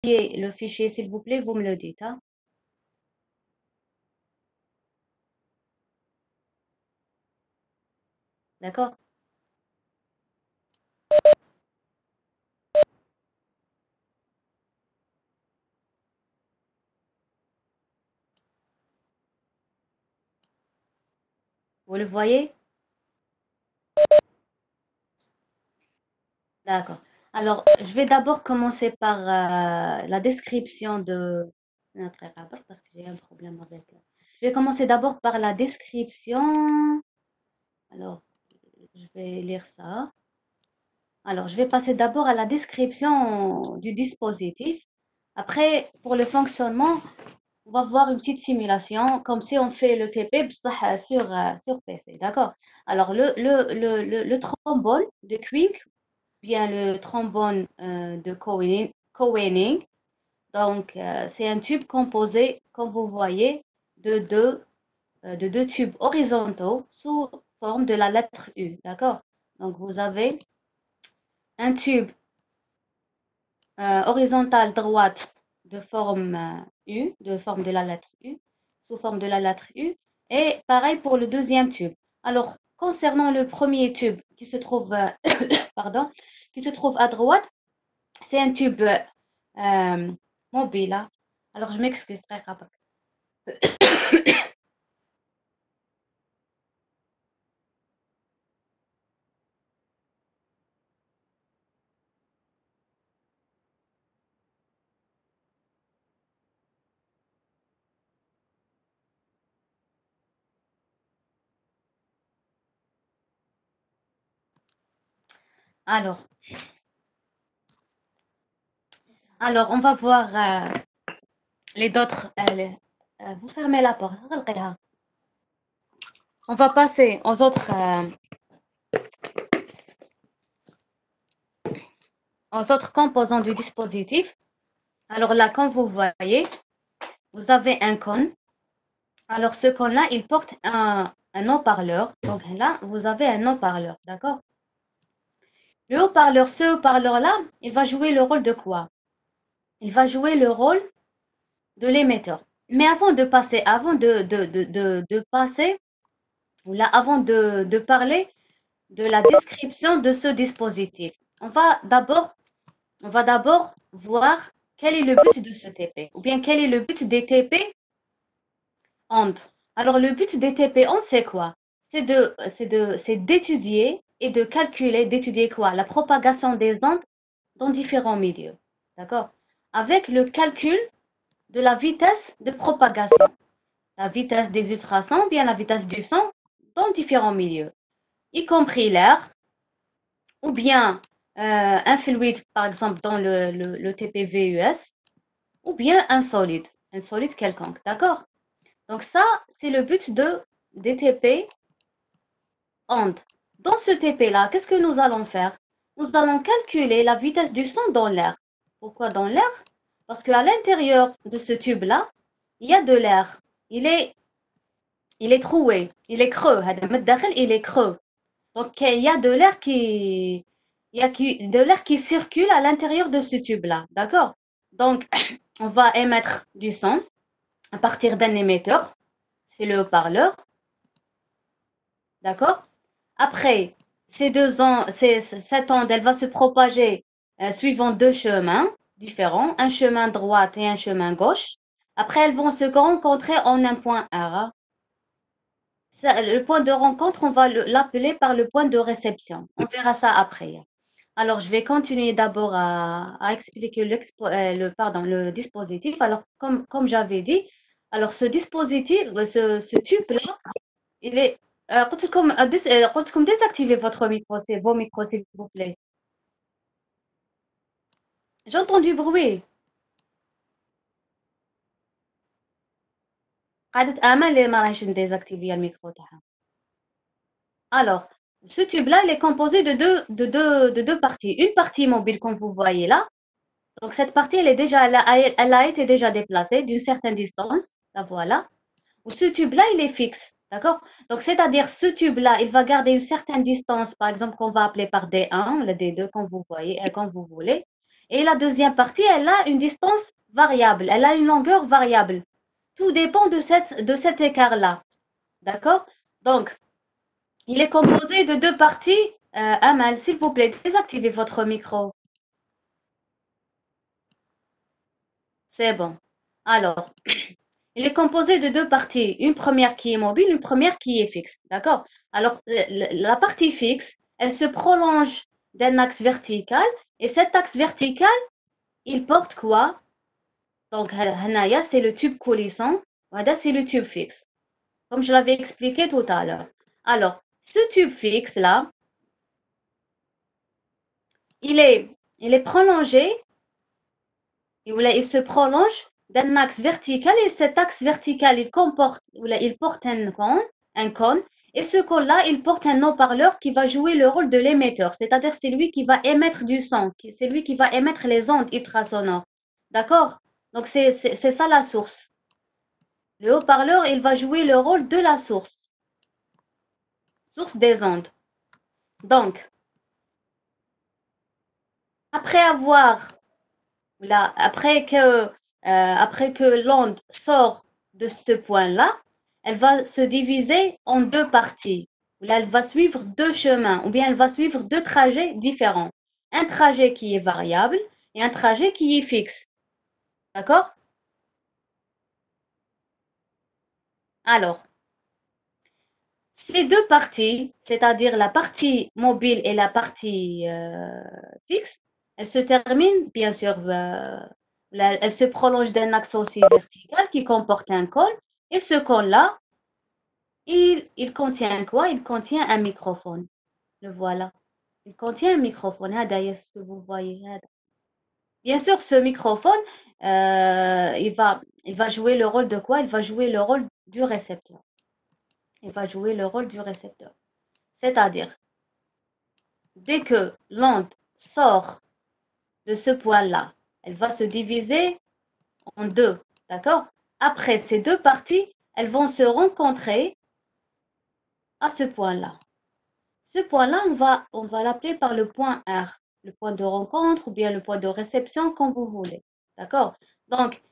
le fichier, s'il vous plaît, vous me le dites, hein. D'accord? Vous le voyez? D'accord. Alors, je vais d'abord commencer par la description de notre rapport parce que j'ai un problème avec. Je vais commencer d'abord par la description. Alors, je vais lire ça. Alors, je vais passer d'abord à la description du dispositif. Après, pour le fonctionnement, on va voir une petite simulation, comme si on fait le TP بصح sur PC. D'accord? Alors, le trombone de Quick, bien le trombone de Cohening. Donc, c'est un tube composé, comme vous voyez, de deux tubes horizontaux sous forme de la lettre U. D'accord? Donc, vous avez un tube horizontale droite de forme de la lettre U, sous forme de la lettre U. Et pareil pour le deuxième tube. Alors, concernant le premier tube qui se trouve, pardon, qui se trouve à droite, c'est un tube mobile, hein. Alors, je m'excuse très rapidement. Alors, on va voir les autres. Vous fermez la porte. On va passer aux autres composants du dispositif. Alors là, comme vous voyez, vous avez un cône. Alors ce cône-là, il porte un haut-parleur. Donc là, vous avez un haut-parleur, d'accord? Le haut-parleur, ce haut-parleur-là, il va jouer le rôle de quoi? Il va jouer le rôle de l'émetteur. Mais avant de passer, ou là, avant de parler de la description de ce dispositif, on va d'abord voir quel est le but de ce TP, ou bien quel est le but des TP ondes. Alors, le but des TP ondes, c'est quoi? C'est d'étudier et de calculer, d'étudier quoi? La propagation des ondes dans différents milieux. D'accord? Avec le calcul de la vitesse de propagation, la vitesse des ultrasons, bien la vitesse du son dans différents milieux, y compris l'air, ou bien un fluide, par exemple, dans le TPVUS, ou bien un solide quelconque. D'accord? Donc ça, c'est le but des TP ondes. Dans ce TP-là, qu'est-ce que nous allons faire? Nous allons calculer la vitesse du son dans l'air. Pourquoi dans l'air? Parce qu'à l'intérieur de ce tube-là, il y a de l'air. Il est troué, il est creux. Il est creux. Donc, il y a de l'air de l'air qui circule à l'intérieur de ce tube-là. D'accord? Donc, on va émettre du son à partir d'un émetteur. C'est le haut-parleur. D'accord? Après, cette onde, elle va se propager suivant deux chemins différents, un chemin droite et un chemin gauche. Après, elles vont se rencontrer en un point R. Le point de rencontre, on va l'appeler par le point de réception. On verra ça après. Alors, je vais continuer d'abord à expliquer le dispositif. Alors, comme j'avais dit, alors ce dispositif, ce tube-là, il est. قلت لكم désactivez votre micro, c'est vos micros, s'il vous plaît. J'entends du bruit. قعدت آمل ما راهيش نديزاكتيفيا الميكرو تاعها. Alors, ce tube-là, il est composé de deux parties. Une partie mobile, comme vous voyez là. Donc, cette partie, elle a été déjà déplacée d'une certaine distance. La voilà. Ce tube-là, il est fixe. D'accord? Donc, c'est-à-dire, ce tube-là, il va garder une certaine distance, par exemple, qu'on va appeler par D1, le D2, quand vous voyez, quand vous voulez. Et la deuxième partie, elle a une distance variable, elle a une longueur variable. Tout dépend de cet écart-là. D'accord? Donc, il est composé de deux parties. Amal, s'il vous plaît, désactivez votre micro. C'est bon. Alors, il est composé de deux parties. Une première qui est mobile, une première qui est fixe. D'accord? Alors, la partie fixe, elle se prolonge d'un axe vertical. Et cet axe vertical, il porte quoi? Donc, Hanaya, c'est le tube coulissant. Wada, c'est le tube fixe. Comme je l'avais expliqué tout à l'heure. Alors, ce tube fixe-là, il est prolongé, il se prolonge d'un axe vertical et cet axe vertical, il porte un cône et ce cône-là, il porte un haut-parleur qui va jouer le rôle de l'émetteur, c'est-à-dire c'est lui qui va émettre du son, c'est lui qui va émettre les ondes ultrasonores. D'accord? Donc c'est ça la source. Le haut-parleur, il va jouer le rôle de la source des ondes. Donc, après avoir là, après que l'onde sort de ce point-là, elle va se diviser en deux parties. Là, elle va suivre deux chemins, ou bien elle va suivre deux trajets différents. Un trajet qui est variable et un trajet qui est fixe. D'accord? Alors, ces deux parties, c'est-à-dire la partie mobile et la partie fixe, elles se terminent, bien sûr, elles se prolongent d'un axe aussi vertical qui comporte un cône. Et ce cône-là, il contient quoi? Il contient un microphone. Le voilà. Il contient un microphone. هذا ce que vous voyez. Bien sûr, ce microphone, il va jouer le rôle de quoi? Il va jouer le rôle du récepteur. Il va jouer le rôle du récepteur. C'est-à-dire, dès que l'onde sort de ce point-là, elle va se diviser en deux, d'accord? Après, ces deux parties, elles vont se rencontrer à ce point-là. Ce point-là, on va l'appeler par le point R, le point de rencontre ou bien le point de réception, comme vous voulez, d'accord? Donc,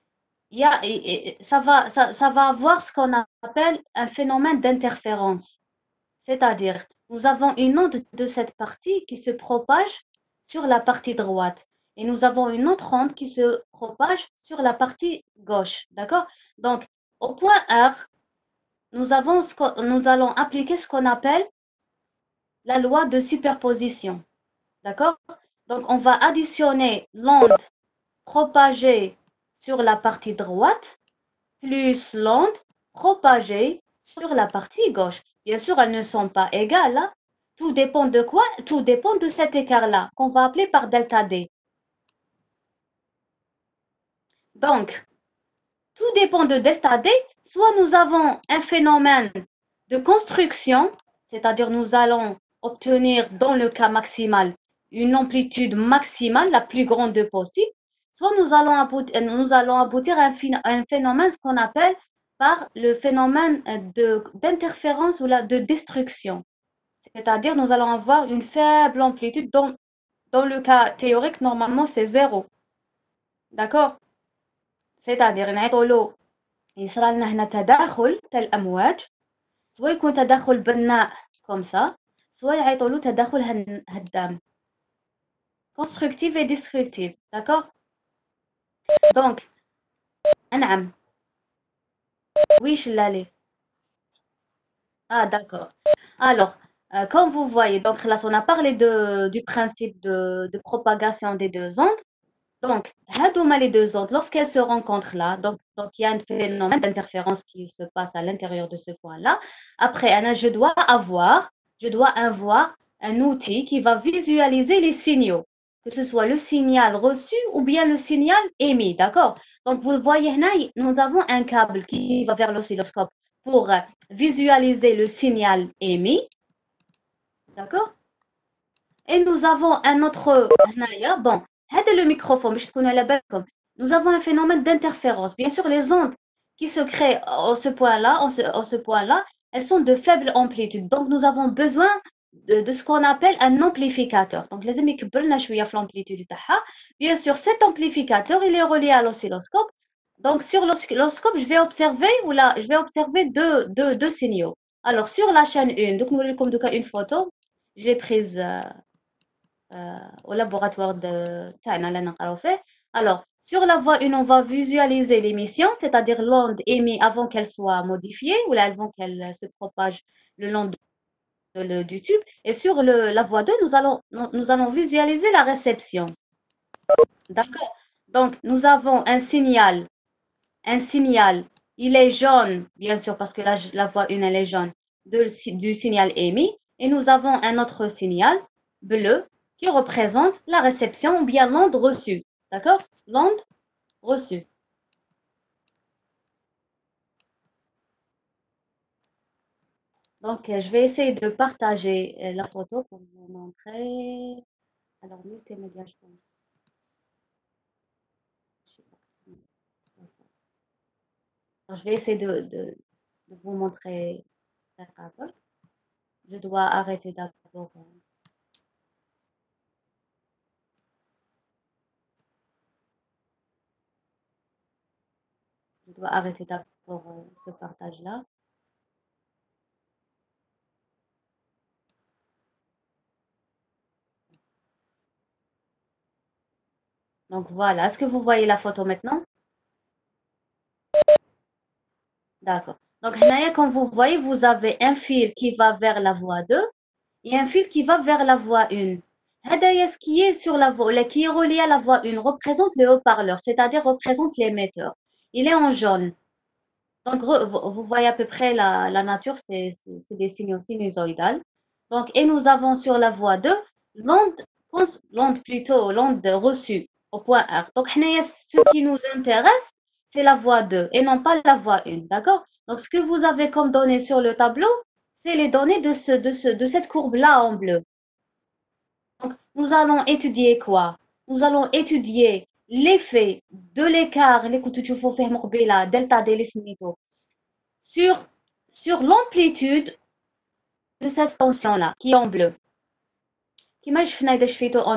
ça va avoir ce qu'on appelle un phénomène d'interférence. C'est-à-dire, nous avons une onde de cette partie qui se propage sur la partie droite et nous avons une autre onde qui se propage sur la partie gauche. D'accord? Donc, au point R, nous allons appliquer ce qu'on appelle la loi de superposition. D'accord? Donc, on va additionner l'onde propagée sur la partie droite plus l'onde propagée sur la partie gauche. Bien sûr, elles ne sont pas égales, hein. Tout dépend de quoi? Tout dépend de cet écart-là, qu'on va appeler par delta D. Donc, tout dépend de delta D. Soit nous avons un phénomène de construction, c'est-à-dire nous allons obtenir dans le cas maximal une amplitude maximale la plus grande possible, soit nous allons aboutir à un phénomène, ce qu'on appelle par le phénomène d'interférence ou de destruction. C'est-à-dire nous allons avoir une faible amplitude. Dans le cas théorique, normalement, c'est zéro. D'accord? C'est-à-dire, يصرى لنا هنا تداخل تاع الأمواج، سواء يكون تداخل بناء كوم سا، سواء يعيطولو تداخل هدام. constructive et destructive. D'accord? Donc, نعم. Oui, شلالي. Ah, d'accord. Alors, comme vous voyez, donc là, on a parlé du principe de propagation des deux ondes. Donc, هادوما les deux ondes, lorsqu'elles se rencontrent là, donc il y a un phénomène d'interférence qui se passe à l'intérieur de ce point-là. Après, Anna, je dois avoir un outil qui va visualiser les signaux, que ce soit le signal reçu ou bien le signal émis, d'accord? Donc, vous voyez là, nous avons un câble qui va vers l'oscilloscope pour visualiser le signal émis, d'accord? Et nous avons un autre bon, هذا le microphone باش تكونوا على بالكم. Nous avons un phénomène d'interférence. Bien sûr, les ondes qui se créent en ce point-là, elles sont de faible amplitude. Donc, nous avons besoin de ce qu'on appelle un amplificateur. Donc, les amis, l'amplitude. Bien sûr, cet amplificateur, il est relié à l'oscilloscope. Donc, sur l'oscilloscope, je vais observer, ou là, je vais observer deux signaux. Alors, sur la chaîne 1, donc, nous comme une photo, j'ai prise au laboratoire de Tana, là, نقراو فيه. Alors, sur la voie 1, on va visualiser l'émission, c'est-à-dire l'onde émise avant qu'elle soit modifiée, ou là, avant qu'elle se propage le long du tube. Et sur la voie 2, nous allons visualiser la réception. D'accord? Donc, nous avons un signal, il est jaune, bien sûr, parce que la voie 1, elle est jaune, du signal émis. Et nous avons un autre signal, bleu, qui représente la réception ou bien l'onde reçue. D'accord? L'onde reçue. Donc, je vais essayer de partager la photo pour vous montrer. Alors, multimédia, je pense. Je sais pas. Alors, je vais essayer de vous montrer la table. Je dois arrêter d'abord. Je dois arrêter d'abord ce partage-là. Donc voilà. Est-ce que vous voyez la photo maintenant? D'accord. Donc, هنايا, comme vous voyez, vous avez un fil qui va vers la voie 2 et un fil qui va vers la voie 1. هذايا, ce qui est sur la voie, qui est relié à la voie 1, représente le haut-parleur, c'est-à-dire représente l'émetteur. Il est en jaune. Donc, vous voyez à peu près la nature, c'est des signaux sinusoïdales. Donc, et nous avons sur la voie 2 l'onde, l'onde reçue au point R. Donc, ce qui nous intéresse, c'est la voie 2 et non pas la voie 1. D'accord? Donc, ce que vous avez comme données sur le tableau, c'est les données de cette courbe-là en bleu. Donc, nous allons étudier quoi? Nous allons étudier l'effet de l'écart, les كنتوا تشوفوا فيه مقبلة delta D اللي سميتو sur, sur l'amplitude de cette tension-là, qui est en bleu. Qu'imagine en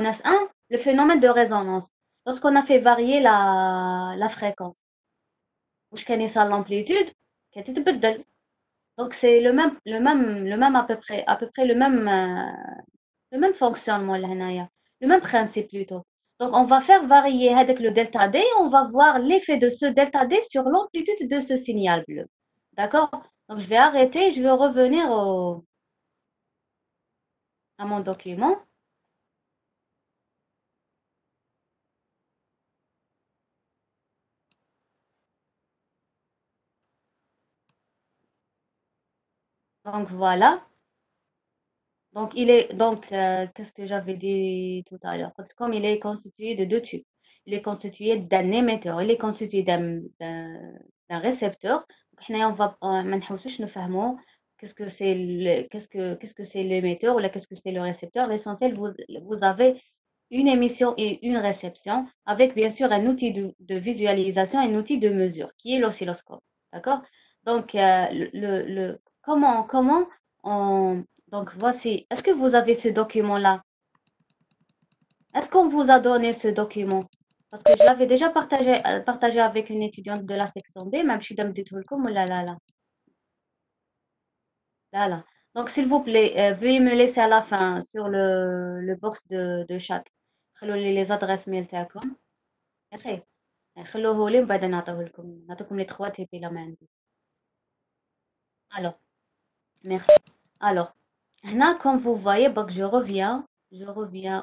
S1, le phénomène de résonance. Lorsqu'on a fait varier la fréquence, où je connais ça l'amplitude, qui était بدل. Donc c'est le même à peu près le même fonctionnement là, هنايا. Le même principe plutôt. Donc on va faire varier avec le delta D, on va voir l'effet de ce delta D sur l'amplitude de ce signal bleu. D'accord? Donc je vais arrêter, je vais revenir à mon document. Donc voilà. Donc qu'est-ce que j'avais dit tout à l'heure? Comme il est constitué de deux tubes, il est constitué d'un émetteur, il est constitué d'un récepteur. Donc إحنا on va ما نحوسوش نفهموا qu'est-ce que c'est l'émetteur ou là qu'est-ce que c'est le récepteur. L'essentiel, vous avez une émission et une réception avec bien sûr un outil de visualisation, un outil de mesure qui est l'oscilloscope. D'accord? Donc, comment on, donc voici, est-ce que vous avez ce document-là? Est-ce qu'on vous a donné ce document? Parce que je l'avais déjà partagé avec une étudiante de la section B, même si je comme là, là, là, là, là. Donc, s'il vous plaît, veuillez me laisser à la fin sur le box de chat. خلوا لي les adresses mail تاعكم. يا أخي خلوه لي وبعدين نعطيكم les 3 TP là ما عندي. Alors, merci. Alors, هنا, comme vous voyez, donc je reviens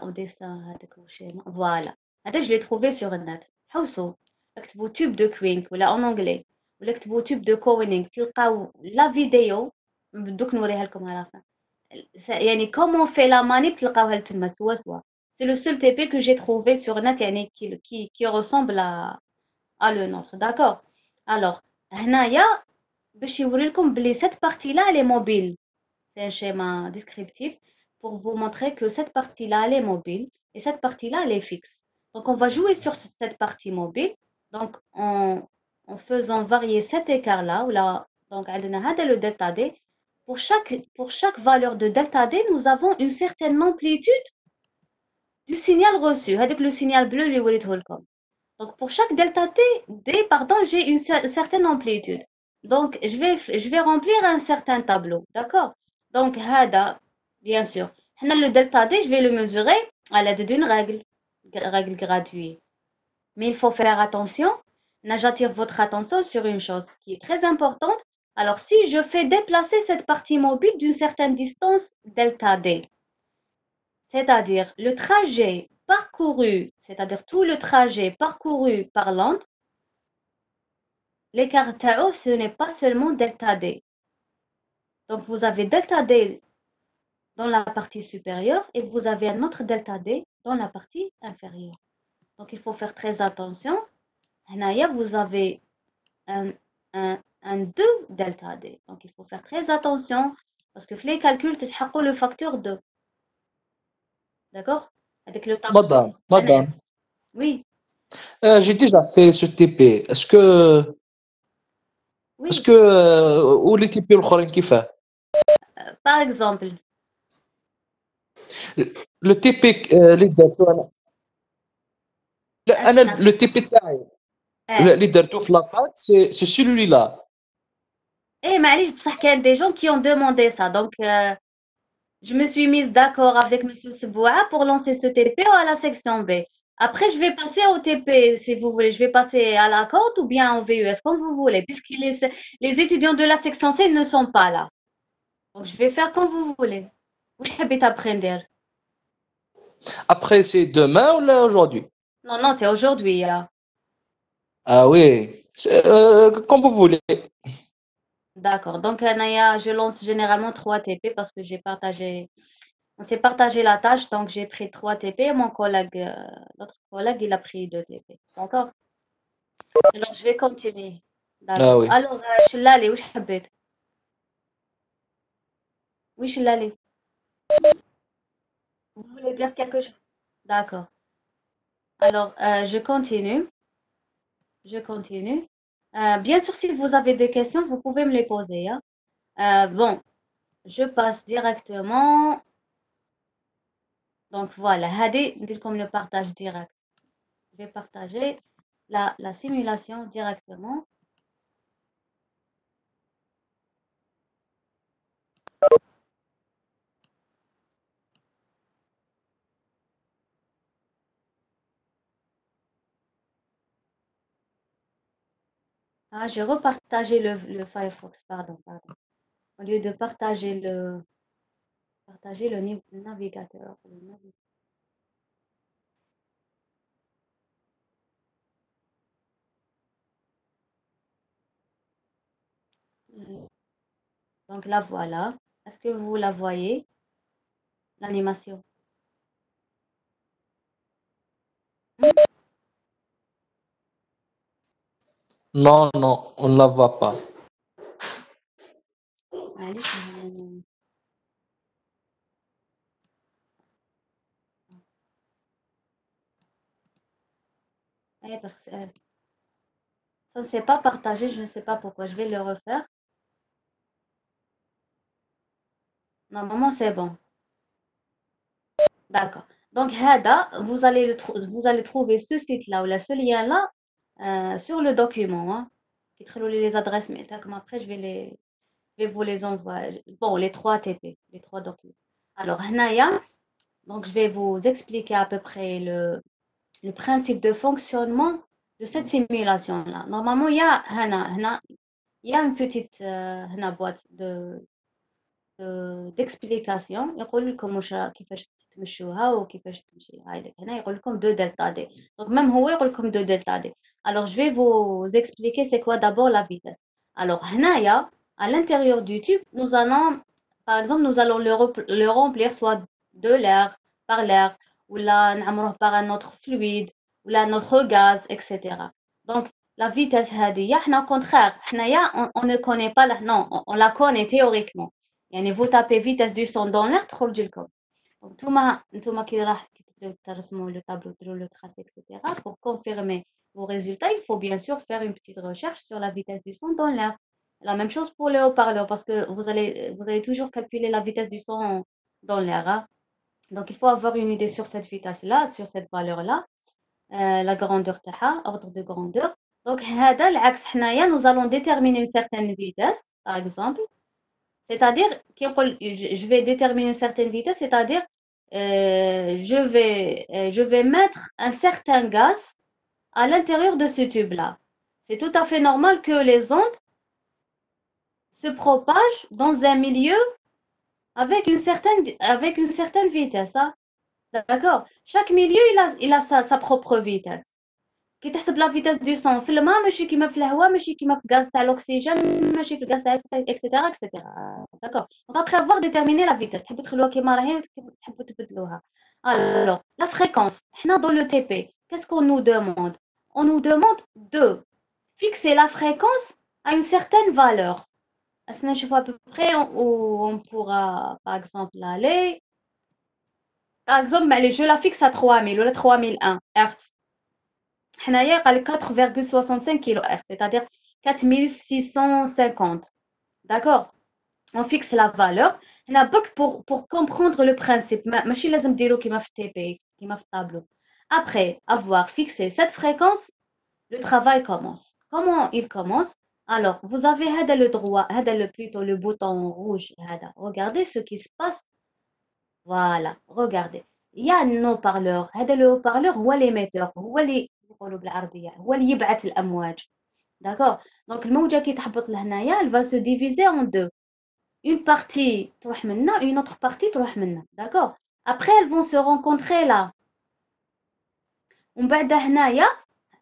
au dessin هذاك الشيء. Voilà. هذا je l'ai trouvé sur le net. حوسوا اكتبوا tube de Quink ولا en anglais ولا اكتبوا tube de Kowning تلقاو la vidéo دوك نوريها لكم على la fin. يعني comment on fait la manip تلقاوها تما سوا سوا. C'est le seul TP que j'ai trouvé sur net يعني qui ressemble à le nôtre. D'accord? Alors, هنايا باش يوريلكم بلي cette partie là elle est mobile. C'est un schéma descriptif pour vous montrer que cette partie-là, elle est mobile et cette partie-là, elle est fixe. Donc, on va jouer sur cette partie mobile. Donc, en faisant varier cet écart-là, donc, عندنا هذا le delta D, pour chaque valeur de delta D, nous avons une certaine amplitude du signal reçu. Avec le signal bleu, les وليته. Donc, pour chaque delta T, D, pardon, j'ai une certaine amplitude. Donc, je vais remplir un certain tableau. D'accord? Donc, هذا, bien sûr. Le delta D, je vais le mesurer à l'aide d'une règle graduée. Mais il faut faire attention. J'attire votre attention sur une chose qui est très importante. Alors, si je fais déplacer cette partie mobile d'une certaine distance delta D, c'est-à-dire le trajet parcouru, c'est-à-dire tout le trajet parcouru par l'onde, l'écart tau, ce n'est pas seulement delta D. Donc, vous avez delta D dans la partie supérieure et vous avez un autre delta D dans la partie inférieure. Donc, il faut faire très attention. Là, vous avez un, un 2 delta D. Donc, il faut faire très attention parce que les calculs, tu as le facteur 2. D'accord? Avec le tableau. Madame, Oui, j'ai déjà fait ce TP. Est-ce oui. que ou les TP الآخرين كيفاه؟ Par exemple, Le TP اللي درتو انا لا انا أسنى. le TP تاعي اللي درتو في لافاك سي celui là. Eh, معليش بصح كان des gens qui ont demandé ça. Donc, je me suis mise d'accord avec Monsieur Seboua pour lancer ce TP à la section B. Après, je vais passer au TP, si vous voulez. Je vais passer à la compte ou bien en VUS, comme vous voulez, puisque les étudiants de la section C ne sont pas là. Donc, je vais faire comme vous voulez. Où j'habite apprendre. Après c'est demain ou là aujourd'hui? Non, non, c'est aujourd'hui. Ah oui, comme vous voulez. D'accord. Donc, Naya, je lance généralement 3 TP parce que on s'est partagé la tâche. Donc, j'ai pris 3 TP. Mon collègue, l'autre collègue, il a pris 2 TP. D'accord? Alors, je vais continuer. Ah D'accord. oui. Alors, Chellali, où j'habite? Oui, Chellali. Vous voulez dire quelque chose? D'accord. Alors, je continue. Je continue. Bien sûr, si vous avez des questions, vous pouvez me les poser, hein. Bon, je passe directement. Donc, voilà. Hadi, dites comme le partage direct. Je vais partager la simulation directement. Ah, j'ai repartagé le Firefox, pardon, pardon. Au lieu de partager le navigateur. Donc la voilà. Est-ce que vous la voyez, l'animation? Hmm? Non, non, on ne la voit pas. معليش parce que ça ne s'est pas partagé, je ne sais pas pourquoi. Je vais le refaire. Normalement, c'est bon. D'accord. Donc, Hada, vous allez trouver ce site-là ou là, ce lien-là sur le document. Hein. Les adresses mail. Comme après, je vais vous les envoyer. Bon, les 3 TP, les 3 documents. Alors, Hanaya, donc je vais vous expliquer à peu près le principe de fonctionnement de cette simulation-là. Normalement, il y a une petite boîte d'explication. يقول لكم كيفاش تمشوها وكيفاش تمشي هاي هنا يقول لكم 2 delta D. Donc même هو يقول لكم 2 delta D. Alors je vais vous expliquer c'est quoi d'abord la vitesse. Alors هنايا à l'intérieur du tube, nous allons par exemple nous allons le remplir soit de l'air par l'air ou là نعمروه par un autre fluide ou là un autre gaz etc. Donc la vitesse هذه احنا contraire حنايا on ne connaît pas non on la connaît théoriquement. يعني vous tapez vitesse du son dans l'air تخرج لكم. Donc نتوما كي راح تبداو ترسموا le tableau le tracé etc. Pour confirmer vos résultats, il faut bien sûr faire une petite recherche sur la vitesse du son dans l'air. La même chose pour les haut-parleurs parce que vous allez toujours calculer la vitesse du son dans l'air, hein. Donc, il faut avoir une idée sur cette vitesse-là, sur cette valeur-là, la grandeur تاعها, ordre de grandeur. Donc, هذا العكس حنايا, nous allons déterminer une certaine vitesse, par exemple. C'est-à-dire, je vais déterminer une certaine vitesse, c'est-à-dire, je vais mettre un certain gaz à l'intérieur de ce tube-là. C'est tout à fait normal que les ondes se propagent dans un milieu avec une certaine vitesse, hein. D'accord? Chaque milieu, il a sa propre vitesse. كي تحسب لا فيتاس دو سون في الماء ماشي كيما في الهواء ماشي كيما في الغاز تاع الاكسجين ماشي في الغاز تاع اكسيتيرا اكسيتيرا داكور دونك ابخي افوار ديتيرميني لا فيتاس تحبوا تخلوها كيما راهي تحبوا تبدلوها الوغ لا فريكونس حنا دون لو تي بي qu'est-ce qu'on nous demande on nous demande de fixer la fréquence à une certaine valeur أسنا نشوفوا à peu près où on pourra par exemple aller par exemple معليش je la fixe à 3000 ولا 3001 Hz حنايا قال لك 4,65 kHz, c'est-à-dire 4650. D'accord? On fixe la valeur. هنا برك pour comprendre le principe. ماشي لازم ديرو كيما في التي بي كيما في الطابلو. Après avoir fixé cette fréquence, le travail commence. Comment il commence? Alors, vous avez هذا le droit, هذا le plutôt le bouton rouge هذا. Regardez ce qui se passe. Voilà, regardez. Il y a un haut-parleur. هذا le haut-parleur هو l'émetteur. هو اللي يقولوا بالعربية هو اللي يبعث الأمواج. D'accord? Donc الموجة كي تهبط لهنايا elle va se diviser en deux. Une partie تروح منا, une autre partie تروح منا. D'accord? Après elles vont se rencontrer là. ومن بعد هنايا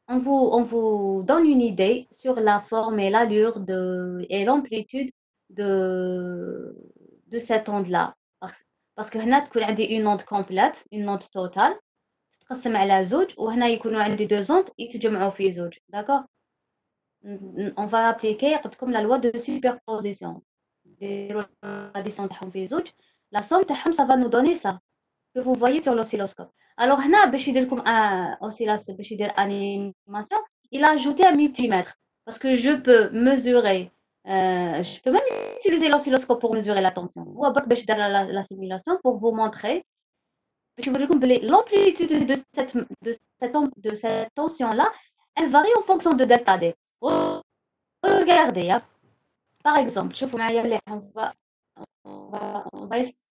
on vous donne une idée sur la forme et l'allure et l'amplitude de cette onde-là. Parce que هنا تكون عندي une onde complète, une onde totale. تتقسم على زوج وهنا يكونوا عندي دو زوند يتجمعوا في زوج. D'accord? On va appliquer comme la loi de superposition. L'addition تاعهم في زوج. La somme تاعهم ça va nous donner ça que vous voyez sur l'oscilloscope. Alors هنا باش يدير لكم oscillation باش يدير animation, il a ajouté un multimètre parce que je peux mesurer je peux même utiliser l'oscilloscope pour mesurer la tension. هو برك باش دار la simulation pour vous montrer باش نوريكم بلي l'amplitude de cette tension là elle varie en fonction de delta D. Regardez, hein. Par exemple, شوفوا معايا مليح on va essayer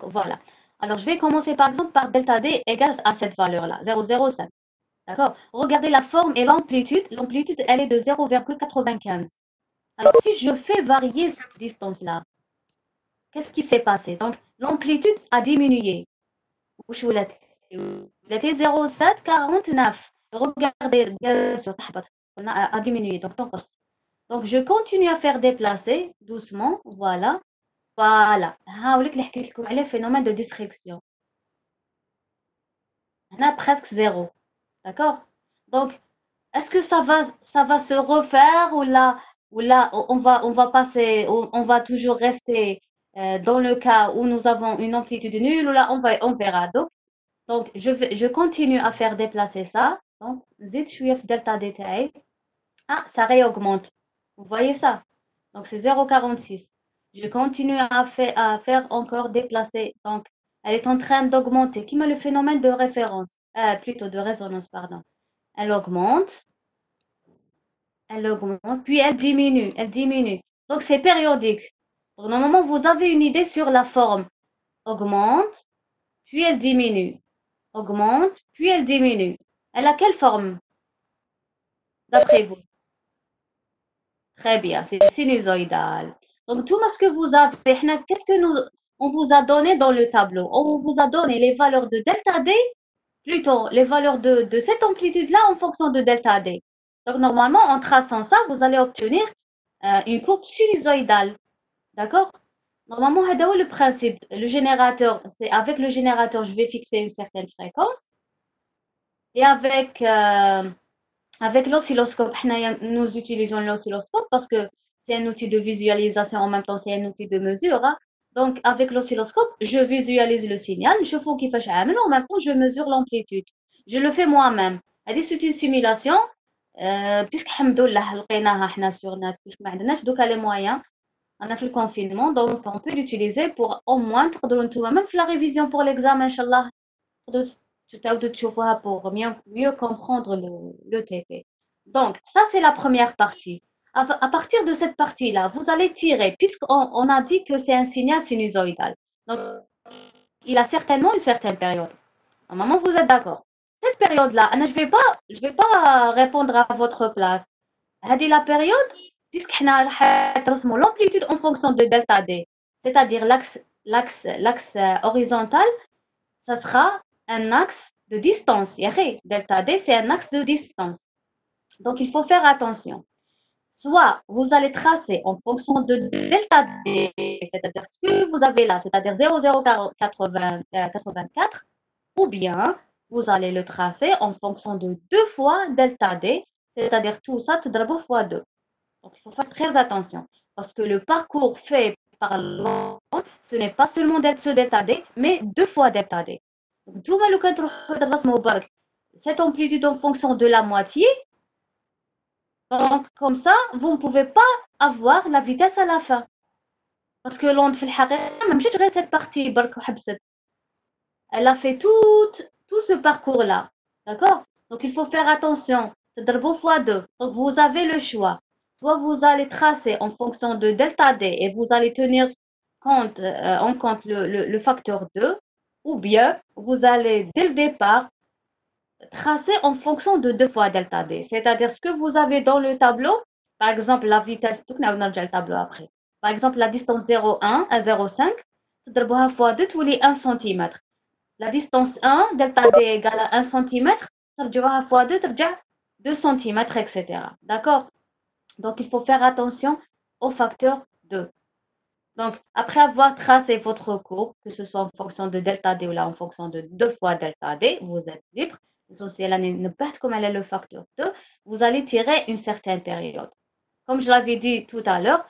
voilà. Alors je vais commencer par exemple par delta D égale à cette valeur là 0,05. D'accord? Regardez la forme et l'amplitude. L'amplitude elle est de 0,95. Alors si je fais varier cette distance là, qu'est-ce qui s'est passé? Donc l'amplitude a diminué. وش ولات 0,749. Regardez bien sûr تهبط a diminué donc تنقص. Donc je continue à faire déplacer doucement, voilà. Voilà. هاوليك اللي حكيت لكم عليه phénomène de disruption. هنا presque zéro. D'accord? Donc est-ce que ça va se refaire ou là on va passer on va toujours rester dans le cas où nous avons une amplitude nulle ou là on verra. Donc je continue à faire déplacer ça. Donc زيد شوية في delta D تاعي. Ah, ça réaugmente. Vous voyez ça? Donc c'est 0,46. Je continue à faire encore déplacer. Donc elle est en train d'augmenter. Qui met le phénomène de référence? Plutôt de résonance, pardon. Elle augmente, puis elle diminue, elle diminue. Donc c'est périodique. Donc normalement, vous avez une idée sur la forme. Augmente, puis elle diminue. Augmente, puis elle diminue. Elle a quelle forme, d'après vous? Très bien, c'est sinusoïdal. Donc, tout ce que vous avez, qu'est-ce que on vous a donné dans le tableau? On vous a donné les valeurs de delta D, plutôt les valeurs de cette amplitude-là en fonction de delta D. Donc, normalement, en traçant ça, vous allez obtenir une courbe sinusoïdale. D'accord? Normalement, c'est le principe. Le générateur, c'est avec le générateur, je vais fixer une certaine fréquence. Et avec l'oscilloscope, nous utilisons l'oscilloscope parce que c'est un outil de visualisation, en même temps c'est un outil de mesure, hein. Donc avec l'oscilloscope, je visualise le signal, je fais كيفاش عامل, en même temps je mesure l'amplitude. Je le fais moi-même. C'est une simulation puisque الحمد لله لقيناها حنا sur net puisque ما عندناش دوكا les moyens أنا في الconfinement donc on peut l'utiliser pour au moins تقدروا نتوما même في la révision pour l'examen إن شاء الله تقدروا تعاودوا تشوفوها pour mieux comprendre le TP. Donc ça c'est la première partie. À partir de cette partie-là, vous allez tirer, puisqu'on a dit que c'est un signal sinusoïdal. Donc, il a certainement une certaine période. Normalement, vous êtes d'accord. Cette période-là, je vais pas répondre à votre place. هذه la période, puisqu'حنا راح نرسموا l'amplitude en fonction de delta D, c'est-à-dire l'axe horizontal, ça sera un axe de distance. Delta D, c'est un axe de distance. Donc, il faut faire attention. Soit vous allez tracer en fonction de delta D, c'est-à-dire ce que vous avez là, c'est-à-dire 0,084, ou bien vous allez le tracer en fonction de 2 fois delta D, c'est-à-dire tout ça, تضربه fois 2. Donc, il faut faire très attention parce que le parcours fait par l'onde, ce n'est pas seulement ce delta D, mais 2 fois delta D. Donc, tout le monde cette amplitude en fonction de la moitié. Donc, comme ça, vous ne pouvez pas avoir la vitesse à la fin. Parce que l'onde, في الحقيقة, même si cette partie, elle a fait tout ce parcours-là. D'accord? Donc, il faut faire attention. C'est fois 2. Donc, vous avez le choix. Soit vous allez tracer en fonction de delta D et vous allez tenir en compte le facteur 2, ou bien vous allez, dès le départ, tracer en fonction de 2 fois delta D. C'est-à-dire ce que vous avez dans le tableau, par exemple, la vitesse, tout le tableau après. Par exemple, la distance 0,1 à 0,5, تضربوها fois 2 تولي 1 cm. La distance 1, delta D égale à 1 cm, ترجعوها fois 2 ترجع 2 cm, etc. D'accord? Donc, il faut faire attention au facteur 2. Donc, après avoir tracé votre courbe, que ce soit en fonction de delta D ou là en fonction de 2 fois delta D, vous êtes libre. L'essentiel, ne pas comme elle est le facteur 2, vous allez tirer une certaine période. Comme je l'avais dit tout à l'heure,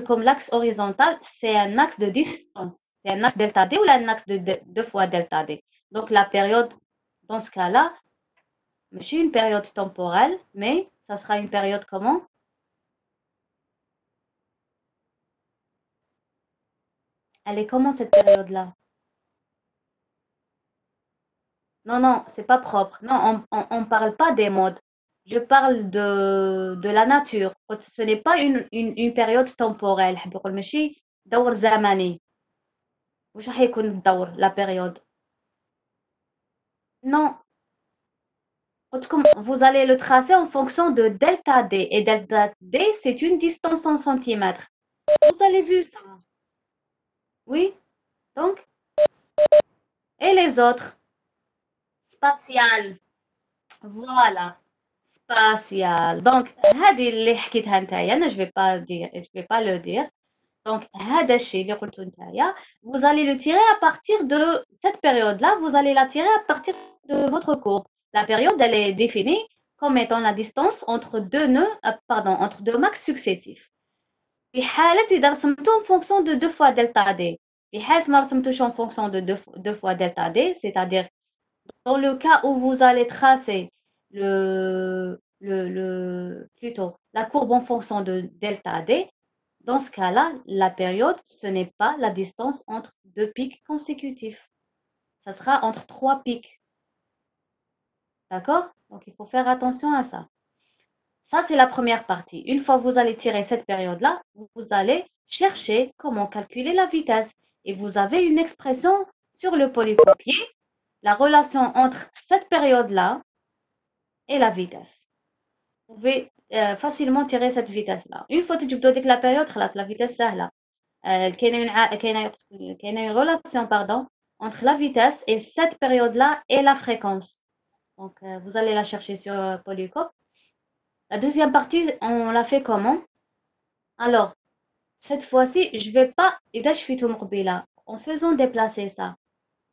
comme l'axe horizontal, c'est un axe de distance. C'est un axe delta D ou là un axe de 2 fois delta D. Donc, la période, dans ce cas-là, c'est une période temporelle, mais ça sera une période comment? Elle est comment cette période-là? Non, non, c'est pas propre. Non, on parle pas des modes. Je parle de la nature. Ce n'est pas une période temporelle. حب يقول ماشي دور زمني. واش راح يكون الدور la période? Non, comme vous allez le tracer en fonction de delta D. Et delta D, c'est une distance en centimètres. Vous avez vu ça? Oui? Donc, et les autres? Spatial. Voilà. Spatial. Donc, هذه اللي حكيتها نتايا أنا je vais pas le dire. Donc, هذا الشيء اللي قلته نتايا, vous allez le tirer à partir de cette période-là, vous allez la tirer à partir de votre courbe. La période, elle est définie comme étant la distance entre deux nœuds, entre deux max successifs. في حالة إذا رسمته en fonction de 2 fois delta D. في حالة ما رسمتوش en fonction de 2 fois delta D, c'est-à-dire dans le cas où vous allez tracer plutôt la courbe en fonction de delta D, dans ce cas-là, la période, ce n'est pas la distance entre deux pics consécutifs. Ça sera entre 3 pics. D'accord? Donc, il faut faire attention à ça. Ça, c'est la première partie. Une fois que vous allez tirer cette période-là, vous allez chercher comment calculer la vitesse. Et vous avez une expression sur le polycopier, la relation entre cette période-là et la vitesse. Vous pouvez facilement tirer cette vitesse-là. Une fois que tu as la période, la vitesse, c'est là. qu'il y a une relation pardon, entre la vitesse et cette période-là et la fréquence. Donc, vous allez la chercher sur Polycop. La deuxième partie, on l'a fait comment? Alors, cette fois-ci, je vais pas إذا شفيتو مقبلة en faisant déplacer ça.